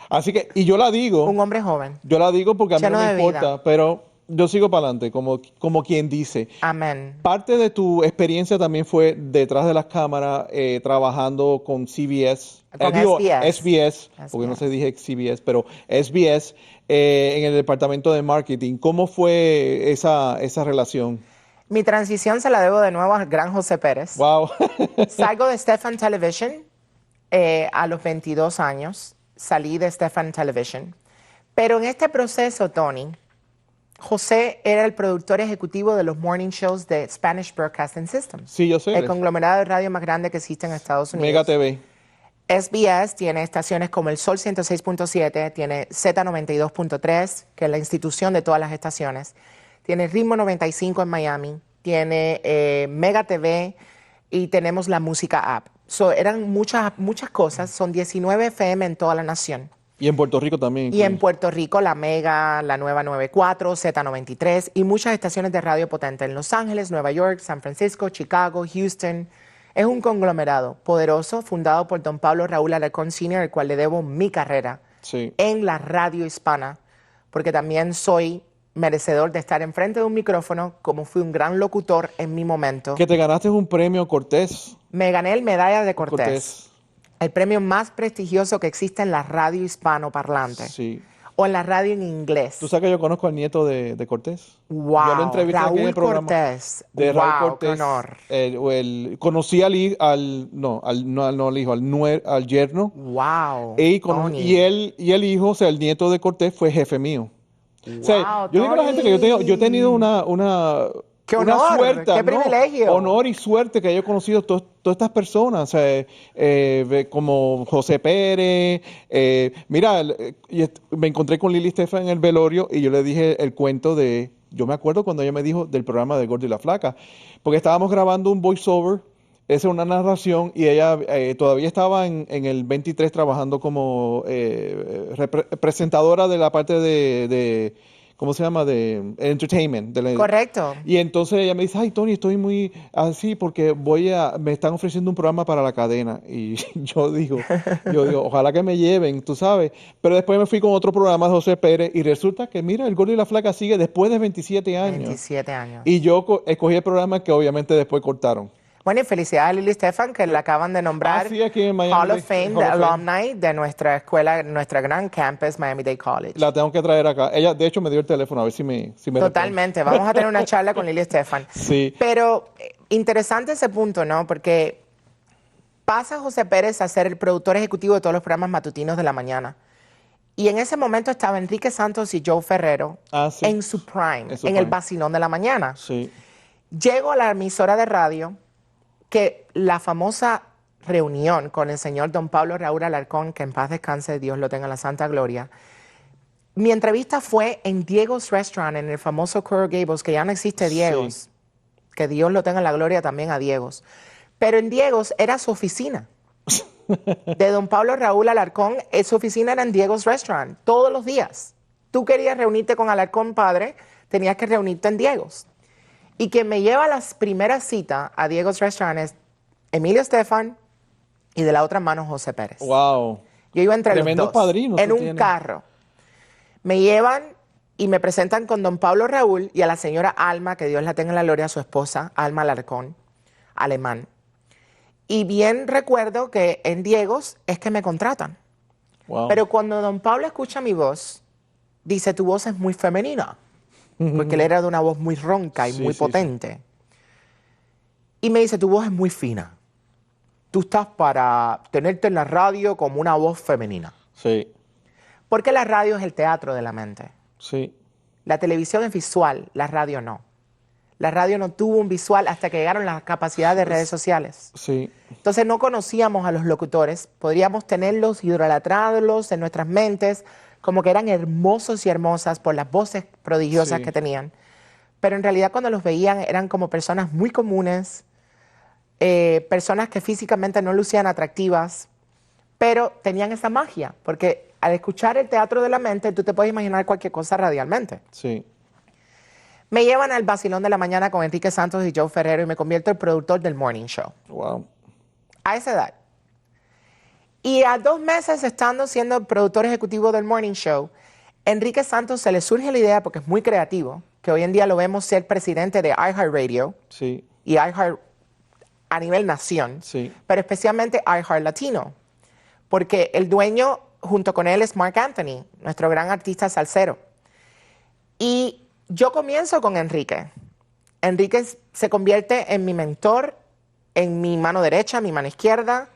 Así que, y Un hombre joven, yo la digo porque a mí no lleno me de vida. importa, pero yo sigo para adelante, como quien dice. Amén. Parte de tu experiencia también fue detrás de las cámaras, trabajando con CBS, Con digo SBS. SBS, porque no se SBS. dije CBS, pero SBS, en el departamento de marketing. ¿Cómo fue esa relación? Mi transición se la debo de nuevo al gran José Pérez. Wow. Salgo de Stefan Television a los 22 años. Salí de Stefan Television. Pero en este proceso, Tony, José era el productor ejecutivo de los morning shows de Spanish Broadcasting Systems. Sí, yo sé. El conglomerado de radio más grande que existe en Estados Unidos. Mega TV. SBS tiene estaciones como el Sol 106.7, tiene Z92.3, que es la institución de todas las estaciones. Tiene Ritmo 95 en Miami, tiene Mega TV y tenemos la música app. Eran muchas cosas, son 19 FM en toda la nación. Y en Puerto Rico también. Y en Puerto Rico la Mega, la Nueva 94, Z93 y muchas estaciones de radio potentes en Los Ángeles, Nueva York, San Francisco, Chicago, Houston. Es un conglomerado poderoso fundado por don Pablo Raúl Alarcón Sr., al cual le debo mi carrera en la radio hispana, porque también soy merecedor de estar enfrente de un micrófono, como fui un gran locutor en mi momento. Que te ganaste un premio Cortés. Me gané el Medalla de Cortés, el premio más prestigioso que existe en la radio hispanoparlante. Sí. O en la radio en inglés. ¿Tú sabes que yo conozco al nieto de Cortés? Wow, Yo lo entrevisté aquí en el programa Cortés. de Wow, Raúl Cortés. qué honor. Conocí al yerno. Wow, Y el hijo, o sea, el nieto de Cortés fue jefe mío. Wow, O sea, yo digo a la gente que yo he tenido una ¡Qué una honor! suerte, ¡Qué ¿no? Privilegio! Honor y suerte que yo he conocido todas estas personas, o sea, como José Pérez. Mira, me encontré con Lili Estefan en el velorio y yo le dije el cuento yo me acuerdo cuando ella me dijo del programa de Gordo y la Flaca, porque estábamos grabando un voiceover, esa es una narración, y ella todavía estaba en el 23 trabajando como presentadora de la parte de ¿cómo se llama? De entertainment. Correcto. Y entonces ella me dice, ay, Tony, estoy muy así porque me están ofreciendo un programa para la cadena. Y yo digo, ojalá que me lleven, tú sabes. Pero después me fui con otro programa de José Pérez y resulta que, mira, El Gordo y la Flaca sigue después de 27 años. 27 años. Y yo escogí el programa que obviamente después cortaron. Bueno, y felicidades a Lili Estefan, que la acaban de nombrar sí, aquí en Miami Hall of Fame de Alumni de nuestra escuela, nuestra gran campus, Miami-Dade College. La tengo que traer acá. Ella, de hecho, me dio el teléfono a ver si me Totalmente. Vamos a tener una charla con Lili Estefan. Sí. Pero interesante ese punto, ¿no? Porque pasa José Pérez a ser el productor ejecutivo de todos los programas matutinos de la mañana. Y en ese momento estaba Enrique Santos y Joe Ferrero en su prime, en el vacilón de la mañana. Sí. Llego a la emisora de radio, que la famosa reunión con el señor don Pablo Raúl Alarcón, que en paz descanse, Dios lo tenga en la santa gloria. Mi entrevista fue en Diego's Restaurant, en el famoso Coral Gables, que ya no existe Diego's. Sí. Que Dios lo tenga en la gloria también a Diego's. Pero en Diego's era su oficina. De don Pablo Raúl Alarcón, su oficina era en Diego's Restaurant, todos los días. Tú querías reunirte con Alarcón padre, tenías que reunirte en Diego's. Y quien me lleva a las primeras citas a Diego's Restaurant es Emilio Estefan y de la otra mano José Pérez. Wow. Yo iba entre Tremendo los dos, padrino en un carro. Me llevan y me presentan con don Pablo Raúl y a la señora Alma, que Dios la tenga en la gloria, su esposa, Alma Alarcón, alemán. Y bien recuerdo que en Diego's es que me contratan. Wow. Pero cuando don Pablo escucha mi voz, dice, tu voz es muy femenina. Porque él era de una voz muy ronca y muy potente. Y me dice, tu voz es muy fina. Tú estás para tenerte en la radio como una voz femenina. Sí. Porque la radio es el teatro de la mente. Sí. La televisión es visual, la radio no. La radio no tuvo un visual hasta que llegaron las capacidades de redes sociales. Sí. Entonces no conocíamos a los locutores. Podríamos tenerlos, idolatrarlos en nuestras mentes, como que eran hermosos y hermosas por las voces prodigiosas que tenían. Pero en realidad cuando los veían eran como personas muy comunes, personas que físicamente no lucían atractivas, pero tenían esa magia, porque al escuchar el teatro de la mente, tú te puedes imaginar cualquier cosa radialmente. Sí. Me llevan al vacilón de la mañana con Enrique Santos y Joe Ferrero y me convierto en productor del Morning Show. Wow. A esa edad. Y a 2 meses estando siendo productor ejecutivo del Morning Show, Enrique Santos se le surge la idea, porque es muy creativo, que hoy en día lo vemos ser presidente de iHeartRadio Sí, y iHeart a nivel nación, sí. pero especialmente iHeart Latino, porque el dueño junto con él es Marc Anthony, nuestro gran artista salsero. Y yo comienzo con Enrique. Enrique se convierte en mi mentor, en mi mano derecha, mi mano izquierda,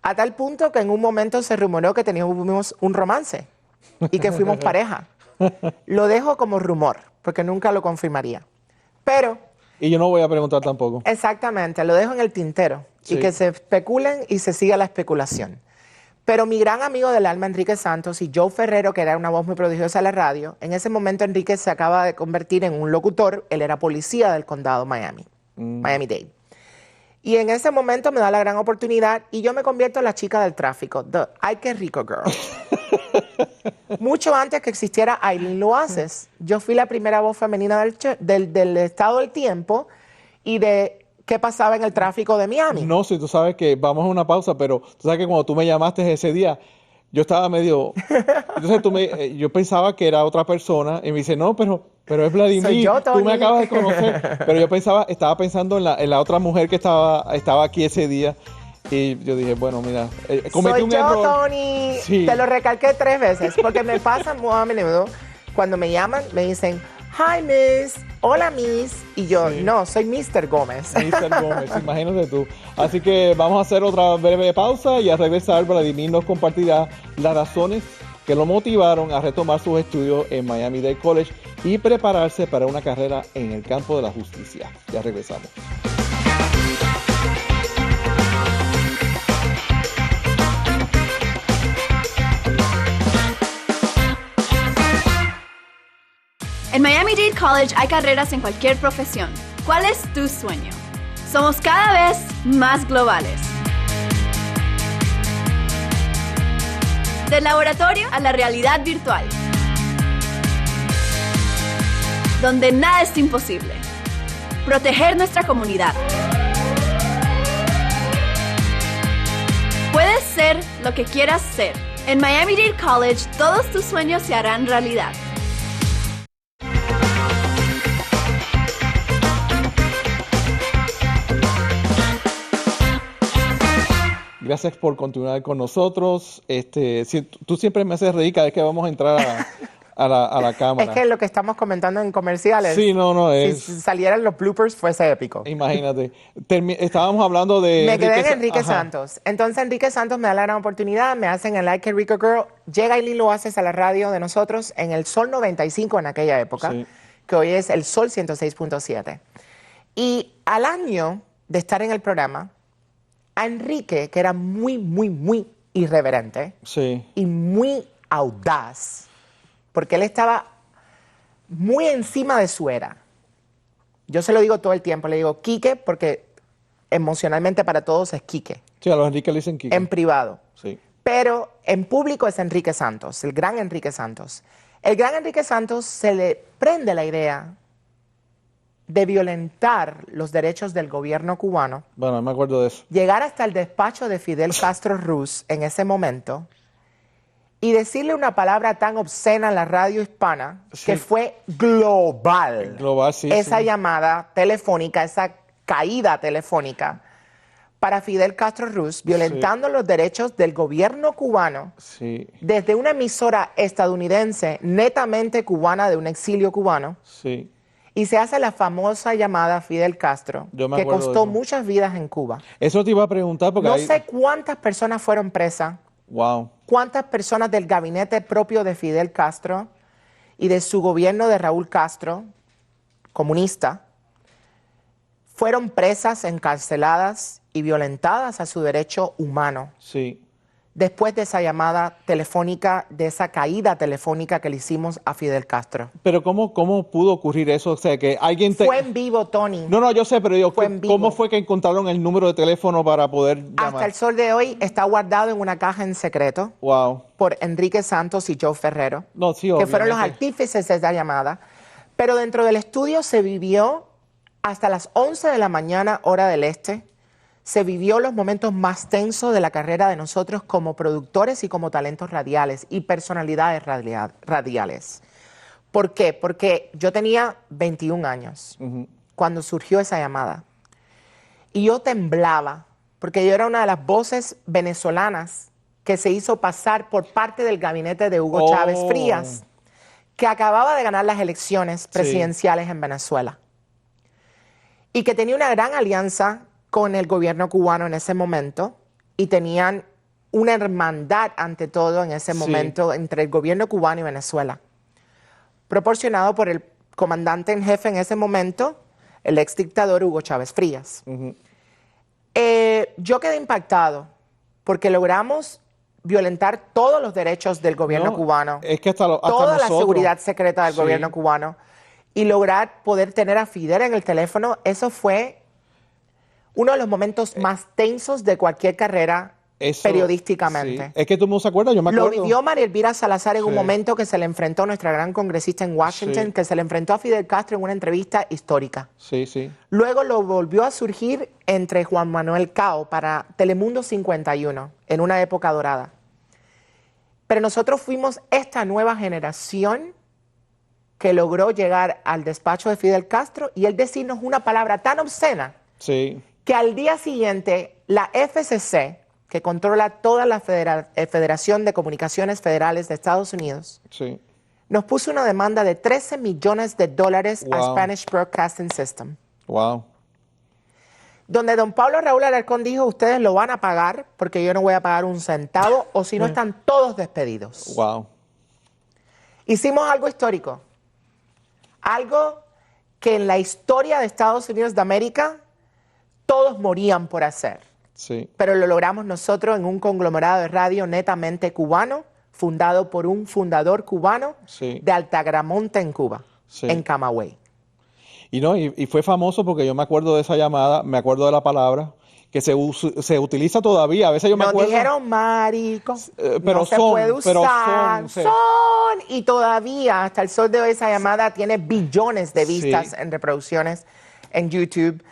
a tal punto que en un momento se rumoró que teníamos un romance y que fuimos pareja. Lo dejo como rumor, porque nunca lo confirmaría. Pero, Y yo no voy a preguntar tampoco. exactamente, lo dejo en el tintero Sí. y que se especulen y se siga la especulación. Pero mi gran amigo del alma, Enrique Santos, y Joe Ferrero, que era una voz muy prodigiosa en la radio, en ese momento Enrique se acaba de convertir en un locutor. Él era policía del condado Miami, Miami-Dade. Y en ese momento me da la gran oportunidad y yo me convierto en la chica del tráfico, the Ay, qué rico girl. Mucho antes que existiera Aileen Loaces, yo fui la primera voz femenina del estado del tiempo y de qué pasaba en el tráfico de Miami. No, si tú sabes que vamos a una pausa, pero tú sabes que cuando tú me llamaste ese día, yo estaba medio... Entonces yo pensaba que era otra persona y me dice, no, pero es Vladimir, Soy yo, tú me Tony. acabas de conocer. Pero yo estaba pensando en la otra mujer que estaba aquí ese día y yo dije, bueno, mira, cometí Soy un yo, error. Tony. Sí. Te lo recalqué 3 veces, porque me pasa muy a menudo cuando me llaman, me dicen, hi, Miss, hola, Miss, y yo, Sí. no, soy Mr. Gómez. Mr. Gómez, imagínate tú. Así que vamos a hacer otra breve pausa y al regresar Vladimir nos compartirá las razones que lo motivaron a retomar sus estudios en Miami-Dade College y prepararse para una carrera en el campo de la justicia. Ya regresamos. En Miami-Dade College hay carreras en cualquier profesión. ¿Cuál es tu sueño? Somos cada vez más globales. Del laboratorio a la realidad virtual. Donde nada es imposible. Proteger nuestra comunidad. Puedes ser lo que quieras ser. En Miami-Dade College todos tus sueños se harán realidad. Gracias por continuar con nosotros. Tú siempre me haces reír cada vez que vamos a entrar a la Es cámara. que lo que estamos comentando en comerciales, Sí, no, si salieran los bloopers fuese épico. Imagínate. Estábamos hablando de... Me quedé en Sa- Enrique Ajá. Santos. Entonces Enrique Santos me da la gran oportunidad, me hacen el Like a Rico Girl, llega Aileen Loaces a la radio de nosotros en el Sol 95 en aquella época, Sí. que hoy es el Sol 106.7. Y al año de estar en el programa, a Enrique, que era muy, muy, muy irreverente Sí, y muy audaz, porque él estaba muy encima de su era. Yo se lo digo todo el tiempo, le digo Quique, porque emocionalmente para todos es Quique, sí, a los Enrique le dicen Kike. en privado. Sí, Pero en público es Enrique Santos, el gran Enrique Santos. El gran Enrique Santos se le prende la idea de violentar los derechos del gobierno cubano, bueno, me acuerdo de eso. llegar hasta el despacho de Fidel Castro Ruz en ese momento y decirle una palabra tan obscena en la radio hispana Sí. que fue global. Global, sí, Esa sí. llamada telefónica, esa caída telefónica para Fidel Castro Ruz, violentando los derechos del gobierno cubano Sí, desde una emisora estadounidense netamente cubana de un exilio cubano. sí. Y se hace la famosa llamada Fidel Castro, Yo me que acuerdo de costó eso. muchas vidas en Cuba. Eso te iba a preguntar porque No ahí... sé cuántas personas fueron presas, Wow. cuántas personas del gabinete propio de Fidel Castro y de su gobierno de Raúl Castro, comunista, fueron presas, encarceladas y violentadas a su derecho humano Sí. después de esa llamada telefónica, de esa caída telefónica que le hicimos a Fidel Castro. Pero ¿cómo pudo ocurrir eso? O sea, que alguien te... Fue en vivo, Tony. No, yo sé, pero digo, Fue en vivo. ¿cómo fue que encontraron el número de teléfono para poder Hasta llamar? el sol de hoy está guardado en una caja en secreto Wow. por Enrique Santos y Joe Ferrero, No, sí, que fueron los obviamente. artífices de esa llamada. Pero dentro del estudio se vivió hasta las 11 de la mañana, hora del este. se vivió los momentos más tensos de la carrera de nosotros como productores y como talentos radiales y personalidades radiales. ¿Por qué? Porque yo tenía 21 años cuando surgió esa llamada. Y yo temblaba, porque yo era una de las voces venezolanas que se hizo pasar por parte del gabinete de Hugo Chávez Frías, que acababa de ganar las elecciones presidenciales en Venezuela. Y que tenía una gran alianza con el gobierno cubano en ese momento, y tenían una hermandad ante todo en ese momento entre el gobierno cubano y Venezuela, proporcionado por el comandante en jefe en ese momento, el ex dictador Hugo Chávez Frías. Yo quedé impactado porque logramos violentar todos los derechos del gobierno cubano, es que hasta toda la nosotros, seguridad secreta del gobierno cubano, y lograr poder tener a Fidel en el teléfono. Eso fue uno de los momentos más tensos de cualquier carrera periodísticamente. Sí. Es que tú no se acuerdas, yo me acuerdo. Lo vivió María Elvira Salazar en un momento que se le enfrentó a nuestra gran congresista en Washington, que se le enfrentó a Fidel Castro en una entrevista histórica. Luego lo volvió a surgir entre Juan Manuel Cao para Telemundo 51, en una época dorada. Pero nosotros fuimos esta nueva generación que logró llegar al despacho de Fidel Castro y él decirnos una palabra tan obscena que al día siguiente la FCC, que controla toda la Federación de Comunicaciones Federales de Estados Unidos, nos puso una demanda de $13 millones a Spanish Broadcasting System. Donde don Pablo Raúl Alarcón dijo, ustedes lo van a pagar porque yo no voy a pagar un centavo, o si no están todos despedidos. Hicimos algo histórico. Algo que en la historia de Estados Unidos de América todos morían por hacer. Pero lo logramos nosotros en un conglomerado de radio netamente cubano, fundado por un fundador cubano de Altagramonte en Cuba, en Camagüey. Y fue famoso porque yo me acuerdo de esa llamada, me acuerdo de la palabra, que se utiliza todavía. A veces yo me acuerdo. Nos dijeron marico, pero no se puede usar, y todavía hasta el sol de hoy esa llamada tiene billones de vistas en reproducciones en YouTube.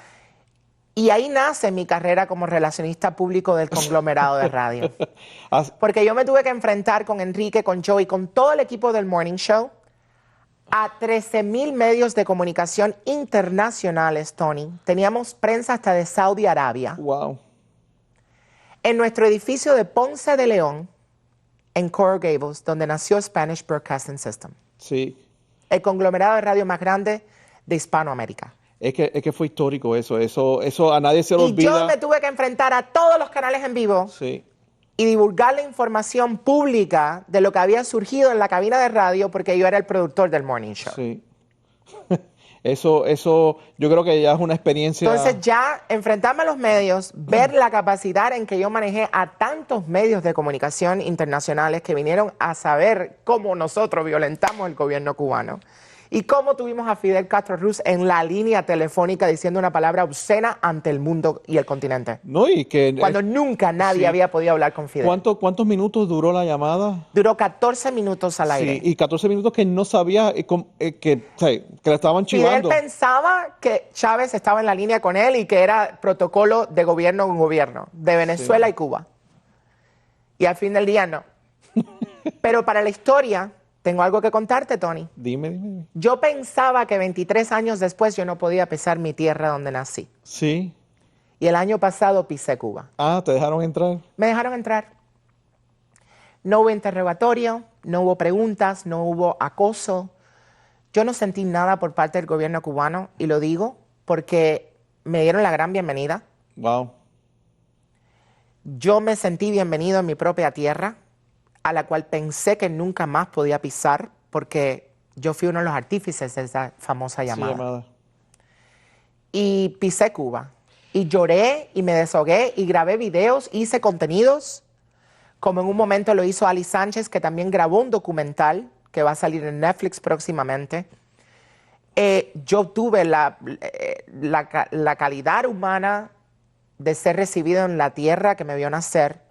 Y ahí nace mi carrera como relacionista público del conglomerado de radio. Porque yo me tuve que enfrentar con Enrique, con Joey, con todo el equipo del Morning Show, a 13,000 medios de comunicación internacionales, Tony. Teníamos prensa hasta de Saudi Arabia. En nuestro edificio de Ponce de León, en Coral Gables, donde nació Spanish Broadcasting System. El conglomerado de radio más grande de Hispanoamérica. Es que fue histórico eso a nadie se lo olvida. Y yo me tuve que enfrentar a todos los canales en vivo y divulgar la información pública de lo que había surgido en la cabina de radio, porque yo era el productor del Morning Show. Eso yo creo que ya es una experiencia. Entonces ya enfrentarme a los medios, ver la capacidad en que yo manejé a tantos medios de comunicación internacionales que vinieron a saber cómo nosotros violentamos el gobierno cubano. Y cómo tuvimos a Fidel Castro Ruz en la línea telefónica diciendo una palabra obscena ante el mundo y el continente. Cuando nunca nadie había podido hablar con Fidel. ¿Cuántos minutos duró la llamada? Duró 14 minutos al aire. Y 14 minutos que no sabía que le estaban chivando. Fidel pensaba que Chávez estaba en la línea con él y que era protocolo de gobierno con gobierno, de Venezuela y Cuba. Y al fin del día no. Pero para la historia, tengo algo que contarte, Tony. Dime. Yo pensaba que 23 años después yo no podía pisar mi tierra donde nací. Y el año pasado pisé Cuba. ¿Te dejaron entrar? Me dejaron entrar. No hubo interrogatorio, no hubo preguntas, no hubo acoso. Yo no sentí nada por parte del gobierno cubano, y lo digo porque me dieron la gran bienvenida. Yo me sentí bienvenido en mi propia tierra, a la cual pensé que nunca más podía pisar, porque yo fui uno de los artífices de esa famosa llamada. Y pisé Cuba, y lloré, y me desahogué, y grabé videos, hice contenidos, como en un momento lo hizo Ali Sánchez, que también grabó un documental que va a salir en Netflix próximamente. Yo tuve la calidad humana de ser recibido en la tierra que me vio nacer,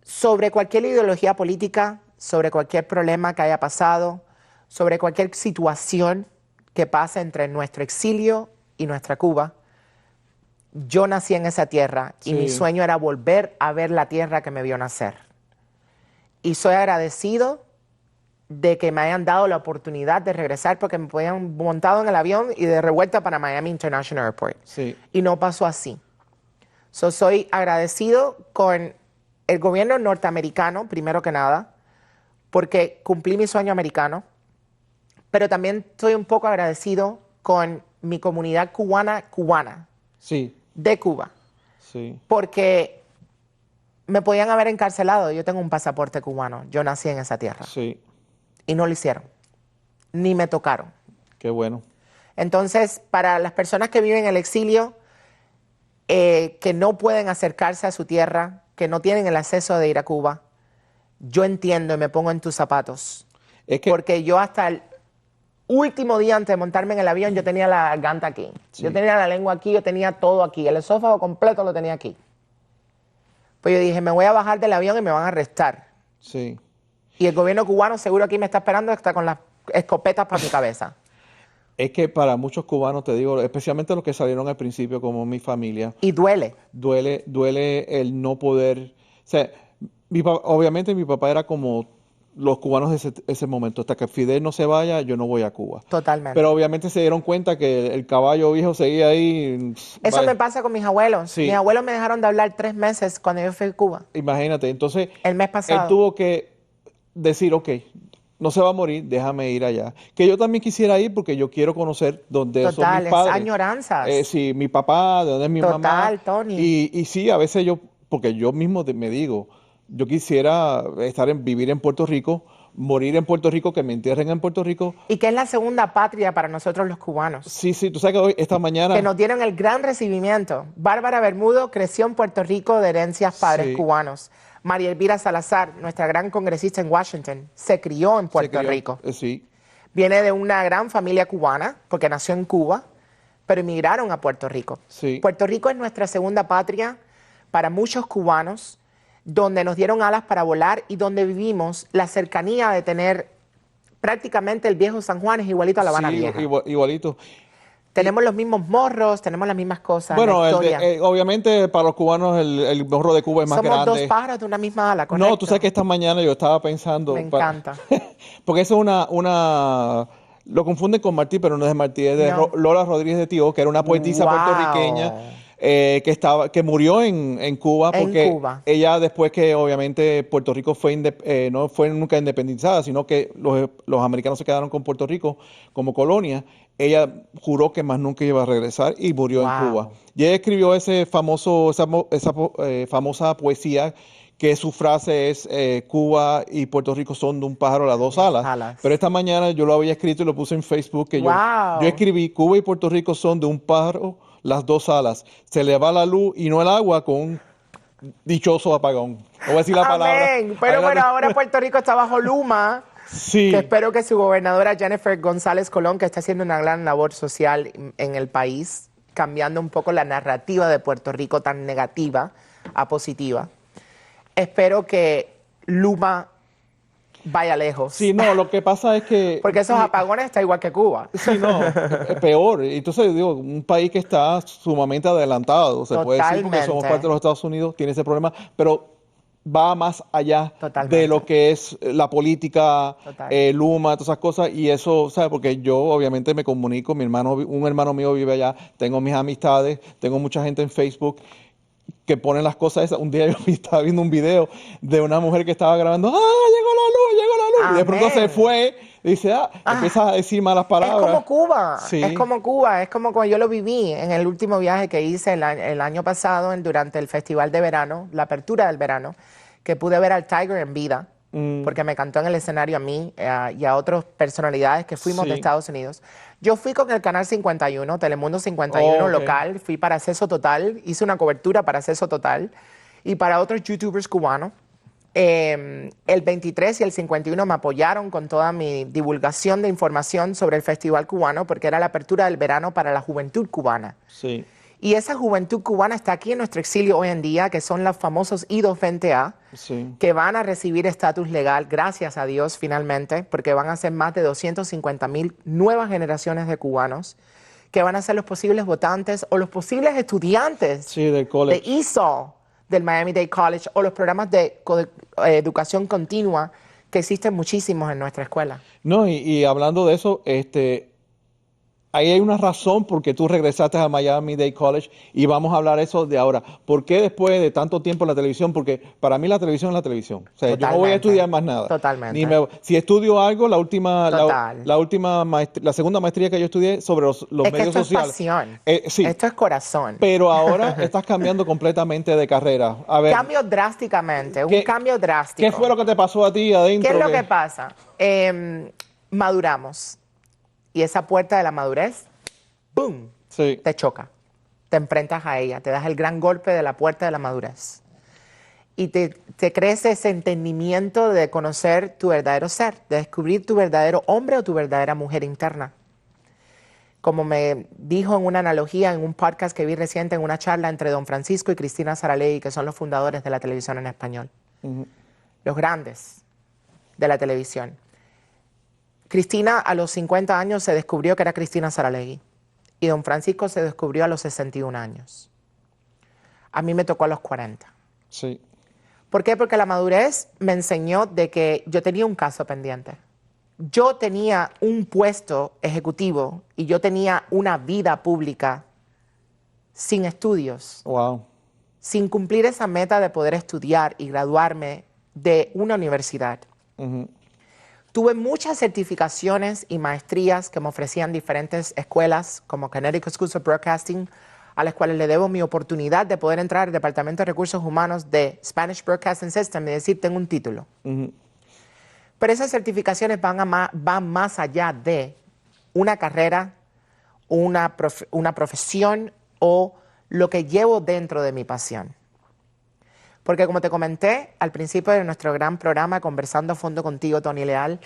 sobre cualquier ideología política, sobre cualquier problema que haya pasado, sobre cualquier situación que pase entre nuestro exilio y nuestra Cuba. yo nací en esa tierra y mi Sí. sueño era volver a ver la tierra que me vio nacer. Y soy agradecido de que me hayan dado la oportunidad de regresar porque me podían montado en el avión y de revuelta para Miami International Airport. Sí. Y no pasó así. Soy agradecido con el gobierno norteamericano, primero que nada, porque cumplí mi sueño americano, pero también estoy un poco agradecido con mi comunidad cubana, Sí. de Cuba, Sí. porque me podían haber encarcelado. Yo tengo un pasaporte cubano, yo nací en esa tierra. Sí. Y no lo hicieron, ni me tocaron. Qué bueno. Entonces, para las personas que viven en el exilio, que no pueden acercarse a su tierra, que no tienen el acceso de ir a Cuba, yo entiendo y me pongo en tus zapatos. Es que Porque yo hasta el último día antes de montarme en el avión, yo tenía la garganta aquí. Sí. Yo tenía la lengua aquí, yo tenía todo aquí. El esófago completo lo tenía aquí. Pues yo dije, me voy a bajar del avión y me van a arrestar. sí. Y el gobierno cubano seguro aquí me está esperando, está con las escopetas para mi cabeza. Es que para muchos cubanos, te digo, especialmente los que salieron al principio, como mi familia, Y duele. duele el no poder. O sea, obviamente mi papá era como los cubanos de ese momento. Hasta que Fidel no se vaya, yo no voy a Cuba. Totalmente. Pero obviamente se dieron cuenta que el caballo viejo seguía ahí. Eso Vaya, me pasa con mis abuelos. Sí. Mis abuelos me dejaron de hablar 3 meses cuando yo fui a Cuba. Imagínate, entonces El mes pasado. él tuvo que decir, ok, no se va a morir, déjame ir allá. Que yo también quisiera ir porque yo quiero conocer dónde son Total, mis es padres. añoranzas. Sí, mi papá, de dónde es mi mamá. Total, Tony. Y sí, a veces yo, porque yo mismo me digo, yo quisiera vivir en Puerto Rico, morir en Puerto Rico, que me entierren en Puerto Rico. Y que es la segunda patria para nosotros los cubanos. Sí, sí, tú sabes que hoy, esta mañana... Que nos dieron el gran recibimiento. Bárbara Bermudo creció en Puerto Rico de herencias padres Sí. cubanos. María Elvira Salazar, nuestra gran congresista en Washington, se crió en se Puerto crió- Rico. Sí, Viene de una gran familia cubana, porque nació en Cuba, pero emigraron a Puerto Rico. Sí. Puerto Rico es nuestra segunda patria para muchos cubanos, donde nos dieron alas para volar y donde vivimos la cercanía de tener prácticamente el viejo San Juan es igualito a La Habana sí, Vieja. igualito. Tenemos los mismos morros, tenemos las mismas cosas. Bueno, la historia. obviamente para los cubanos el morro de Cuba es más Somos grande. dos pájaros de una misma ala, correcto. No, tú sabes que esta mañana yo estaba pensando... Me encanta. Porque eso es lo confunden con Martí, pero no es de Martí, es de No. Lola Rodríguez de Tío, que era una poetisa Wow. puertorriqueña que murió en Cuba, En porque Cuba. ella después que obviamente Puerto Rico no fue nunca independizada, sino que los americanos se quedaron con Puerto Rico como colonia, ella juró que más nunca iba a regresar y murió en Wow. Cuba. Y ella escribió esa famosa poesía que su frase es Cuba y Puerto Rico son de un pájaro a las dos alas. Alas. Pero esta mañana yo lo había escrito y lo puse en Facebook, que Wow. yo escribí Cuba y Puerto Rico son de un pájaro las dos alas. Se le va la luz y no el agua con un dichoso apagón. No voy a decir la palabra. Amén. Pero bueno, ahora Puerto Rico está bajo Luma. Sí. Que espero que su gobernadora Jennifer González Colón, que está haciendo una gran labor social en el país, cambiando un poco la narrativa de Puerto Rico tan negativa a positiva. Espero que Luma vaya lejos. Sí, no, lo que pasa es que... Porque esos apagones está igual que Cuba. Sí, no, es peor. Entonces, digo, un país que está sumamente adelantado, se puede decir, porque somos Totalmente. parte de los Estados Unidos, tiene ese problema, pero va más allá Totalmente. de lo que es la política, Total. Luma, todas esas cosas, y eso, ¿sabes? Porque yo obviamente me comunico, un hermano mío vive allá, tengo mis amistades, tengo mucha gente en Facebook que ponen las cosas esas. Un día yo estaba viendo un video de una mujer que estaba grabando, ¡ah, llegó la luz, llegó la luz! Y de pronto Amén. se fue, y dice, empieza a decir malas palabras. Es como Cuba, Sí. es como Cuba, es como cuando yo lo viví en el último viaje que hice el año pasado durante el festival de verano, la apertura del verano, que pude ver al Tiger en vida, porque me cantó en el escenario a mí y a otras personalidades que fuimos Sí. de Estados Unidos. Yo fui con el Canal 51, Telemundo 51 Ok. local, fui para Acceso Total, hice una cobertura para Acceso Total y para otros youtubers cubanos. El 23 y el 51 me apoyaron con toda mi divulgación de información sobre el Festival Cubano porque era la apertura del verano para la juventud cubana. Sí. Y esa juventud cubana está aquí en nuestro exilio hoy en día, que son los famosos idos 20A, Sí. que van a recibir estatus legal, gracias a Dios finalmente, porque van a ser más de 250,000 nuevas generaciones de cubanos que van a ser los posibles votantes o los posibles estudiantes Sí, del college. de ESOL del Miami-Dade College o los programas de educación continua que existen muchísimos en nuestra escuela. No, y hablando de eso, ahí hay una razón por qué tú regresaste a Miami-Dade College y vamos a hablar eso de ahora. ¿Por qué después de tanto tiempo en la televisión? Porque para mí la televisión es la televisión. O sea, yo no voy a Totalmente. estudiar más nada. Totalmente. Si estudio algo, Total. la segunda maestría que yo estudié sobre los Es que medios esto sociales. es pasión. Sí, Esto es corazón. pero ahora estás cambiando completamente de carrera. A ver, Cambio drásticamente, un ¿qué- cambio drástico. ¿qué fue lo que te pasó a ti adentro? ¿Qué es lo que pasa? Maduramos. Y esa puerta de la madurez, ¡boom!, Sí, te choca. Te enfrentas a ella, te das el gran golpe de la puerta de la madurez. Y te crece ese entendimiento de conocer tu verdadero ser, de descubrir tu verdadero hombre o tu verdadera mujer interna. Como me dijo en una analogía, en un podcast que vi reciente, en una charla entre Don Francisco y Cristina Saralegui, que son los fundadores de la televisión en español. Los grandes de la televisión. Cristina a los 50 años se descubrió que era Cristina Saralegui y Don Francisco se descubrió a los 61 años. A mí me tocó a los 40. sí, ¿Por qué? Porque la madurez me enseñó de que yo tenía un caso pendiente. Yo tenía un puesto ejecutivo y yo tenía una vida pública sin estudios, wow, sin cumplir esa meta de poder estudiar y graduarme de una universidad. Tuve muchas certificaciones y maestrías que me ofrecían diferentes escuelas, como Connecticut School of Broadcasting, a las cuales le debo mi oportunidad de poder entrar al Departamento de Recursos Humanos de Spanish Broadcasting System y decir, tengo un título. Pero esas certificaciones van más allá de una carrera, una profesión o lo que llevo dentro de mi pasión. Porque como te comenté al principio de nuestro gran programa, Conversando a Fondo contigo, Tony Leal,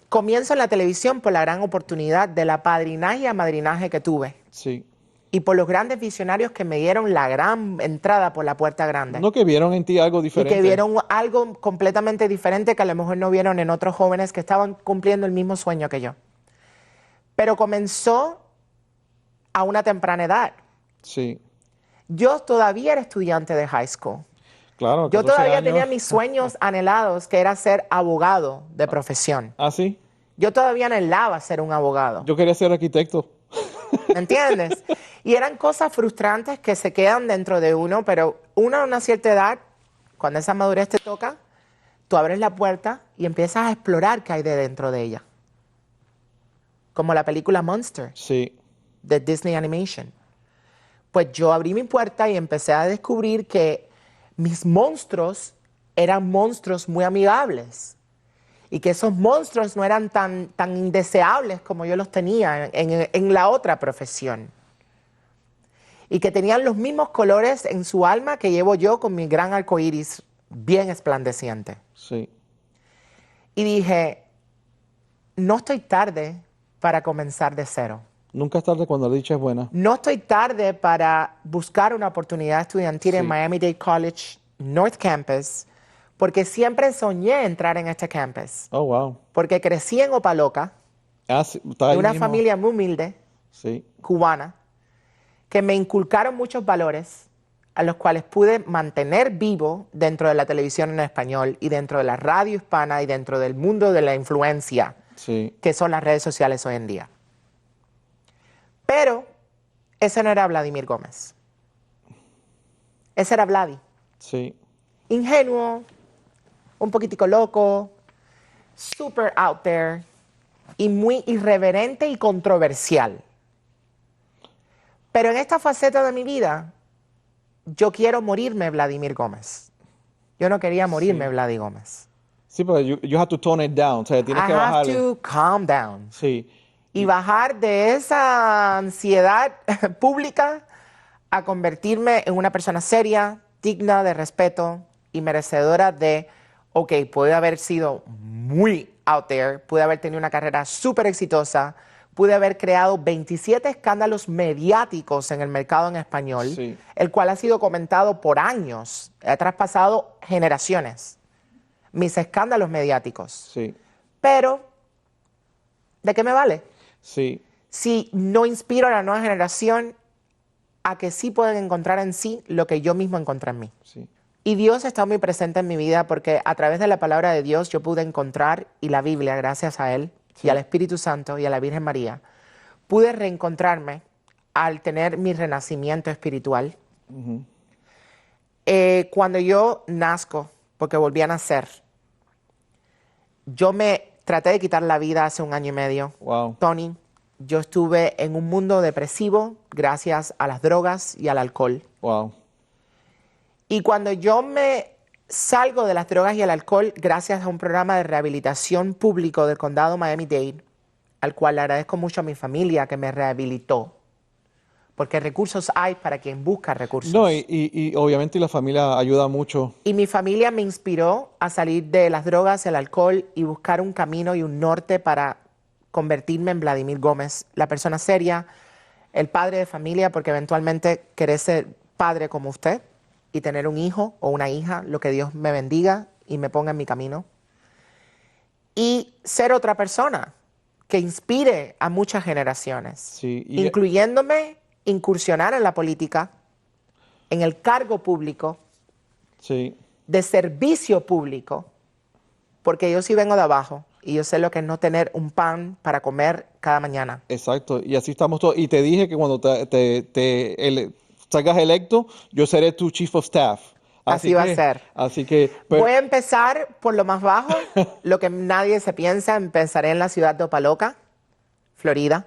comienzo en la televisión por la gran oportunidad del apadrinaje y amadrinaje que tuve. sí. Y por los grandes visionarios que me dieron la gran entrada por la puerta grande. No, que vieron en ti algo Y diferente. que vieron algo completamente diferente que a lo mejor no vieron en otros jóvenes que estaban cumpliendo el mismo sueño que yo. Pero comenzó a una temprana edad. Sí, Yo todavía era estudiante de high school. claro. Yo 14 todavía años. tenía mis sueños anhelados, que era ser abogado de profesión. ¿Ah, sí? Yo todavía anhelaba ser un abogado. Yo quería ser arquitecto. ¿Me entiendes? Y eran cosas frustrantes que se quedan dentro de uno, pero uno a una cierta edad, cuando esa madurez te toca, tú abres la puerta y empiezas a explorar qué hay de dentro de ella. Como la película Monster Sí, de Disney Animation. Pues yo abrí mi puerta y empecé a descubrir que mis monstruos eran monstruos muy amigables y que esos monstruos no eran tan indeseables como yo los tenía en la otra profesión. Y que tenían los mismos colores en su alma que llevo yo con mi gran arco iris bien esplandeciente. sí. Y dije, no estoy tarde para comenzar de cero. Nunca es tarde cuando la dicha es buena. No estoy tarde para buscar una oportunidad estudiantil en Sí. Miami-Dade College North Campus, porque siempre soñé entrar en este campus. Oh, wow. Porque crecí en Opaloca, Ah, sí, está de ahí una mismo. familia muy humilde, Sí, cubana, que me inculcaron muchos valores a los cuales pude mantener vivo dentro de la televisión en español y dentro de la radio hispana y dentro del mundo de la influencia sí, que son las redes sociales hoy en día. Pero ese no era Vladimir Gómez. Ese era Vladi. sí. Ingenuo, un poquitico loco, super out there y muy irreverente y controversial. Pero en esta faceta de mi vida, yo quiero morirme Vladimir Gómez. Yo no quería morirme Sí. Vladi Gómez. Sí, pero you have to tone it down. O sea, tienes I que have bajarle. to calm down. Sí, Y bajar de esa ansiedad pública a convertirme en una persona seria, digna de respeto y merecedora de, ok, pude haber sido muy out there, pude haber tenido una carrera súper exitosa, pude haber creado 27 escándalos mediáticos en el mercado en español, Sí. el cual ha sido comentado por años, ha traspasado generaciones, mis escándalos mediáticos. sí, Pero, ¿de qué me vale? sí. si no inspiro a la nueva generación a que sí pueden encontrar en sí lo que yo mismo encontré en mí. Sí. Y Dios está muy presente en mi vida porque a través de la palabra de Dios yo pude encontrar, y la Biblia, gracias a Él, y al Espíritu Santo y a la Virgen María, pude reencontrarme al tener mi renacimiento espiritual. Cuando yo nazco, porque volví a nacer, yo me traté de quitar la vida hace 1 año y medio. Wow. Tony, yo estuve en un mundo depresivo gracias a las drogas y al alcohol. Wow. Y cuando yo me salgo de las drogas y el alcohol gracias a un programa de rehabilitación público del condado Miami-Dade, al cual le agradezco mucho a mi familia que me rehabilitó, porque recursos hay para quien busca recursos. No, y obviamente la familia ayuda mucho. Y mi familia me inspiró a salir de las drogas, el alcohol y buscar un camino y un norte para convertirme en Vladimir Gómez, la persona seria, el padre de familia, porque eventualmente querés ser padre como usted y tener un hijo o una hija, lo que Dios me bendiga y me ponga en mi camino. Y ser otra persona que inspire a muchas generaciones, Sí, incluyéndome incursionar en la política, en el cargo público, sí. de servicio público, porque yo sí vengo de abajo y yo sé lo que es no tener un pan para comer cada mañana. Exacto, y así estamos todos. Y te dije que cuando salgas electo, yo seré tu chief of staff. Así va a ser. Así que... pero- Voy a empezar por lo más bajo, lo que nadie se piensa. Empezaré en la ciudad de Opa-locka, Florida,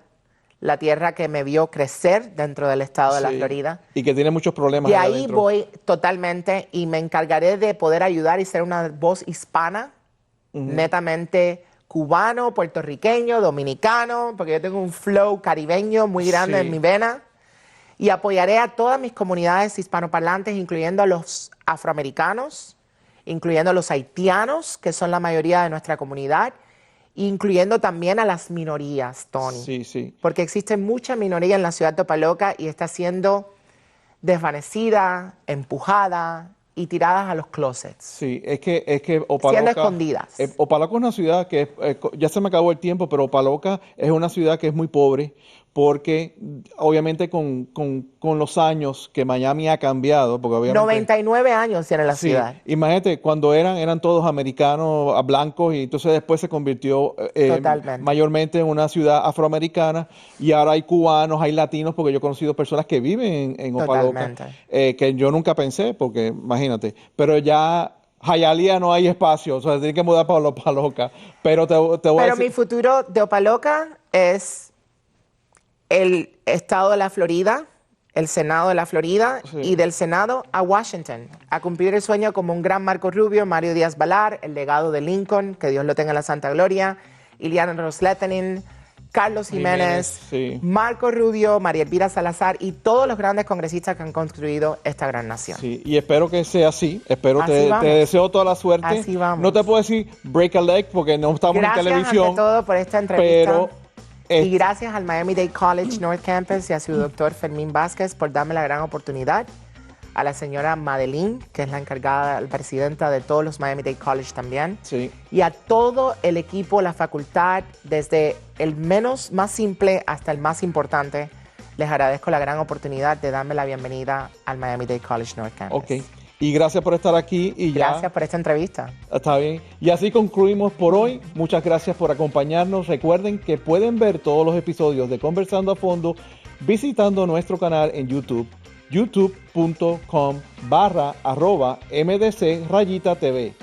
la tierra que me vio crecer dentro del estado de la sí, Florida. y que tiene muchos problemas De allá ahí adentro. voy totalmente y me encargaré de poder ayudar y ser una voz hispana, netamente cubano, puertorriqueño, dominicano, porque yo tengo un flow caribeño muy grande Sí. en mi vena. Y apoyaré a todas mis comunidades hispanoparlantes, incluyendo a los afroamericanos, incluyendo a los haitianos, que son la mayoría de nuestra comunidad, incluyendo también a las minorías, Tony. Sí, sí. Porque existe mucha minoría en la ciudad de Opa-locka y está siendo desvanecida, empujada y tirada a los closets. Sí, es que Opa-locka... Siendo escondidas. Opa-locka es una ciudad que, ya se me acabó el tiempo, pero Opa-locka es una ciudad que es muy pobre porque obviamente con los años que Miami ha cambiado, porque obviamente... 99 años tiene la Sí, ciudad. imagínate, cuando eran todos americanos, blancos, y entonces después se convirtió Totalmente. mayormente en una ciudad afroamericana, y ahora hay cubanos, hay latinos, porque yo he conocido personas que viven en Opa-locka, Totalmente. que yo nunca pensé, porque imagínate, pero ya Hialeah no hay espacio, o sea, tienen que mudar para Opa-locka, pero te voy a Pero decir... mi futuro de Opa-locka es el estado de la Florida, el Senado de la Florida, Sí. y del Senado a Washington, a cumplir el sueño como un gran Marco Rubio, Mario Díaz Balart, el legado de Lincoln, que Dios lo tenga en la santa gloria, Ileana Ros-Lehtinen, Carlos Jiménez, sí. Marco Rubio, María Elvira Salazar y todos los grandes congresistas que han construido esta gran nación. Sí, y espero que sea así. Espero, Así te vamos. deseo toda la suerte. Así vamos. No te puedo decir break a leg porque no estamos Gracias en televisión. ante todo por esta entrevista. Pero Y gracias al Miami-Dade College North Campus y a su doctor Fermín Vázquez por darme la gran oportunidad. A la señora Madeline, que es la encargada, la presidenta de todos los Miami-Dade College también. Sí. Y a todo el equipo, la facultad, desde el más simple hasta el más importante, les agradezco la gran oportunidad de darme la bienvenida al Miami-Dade College North Campus. Ok. Y gracias por estar aquí. Y ya. Gracias por esta entrevista. Está bien. Y así concluimos por hoy. Muchas gracias por acompañarnos. Recuerden que pueden ver todos los episodios de Conversando a Fondo visitando nuestro canal en YouTube, youtube.com/MDC_TV,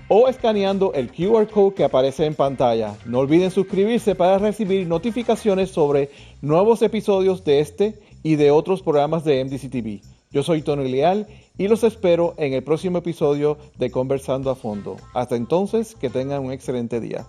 o escaneando el QR code que aparece en pantalla. No olviden suscribirse para recibir notificaciones sobre nuevos episodios de este y de otros programas de MDC TV. Yo soy Tony Leal y los espero en el próximo episodio de Conversando a Fondo. Hasta entonces, que tengan un excelente día.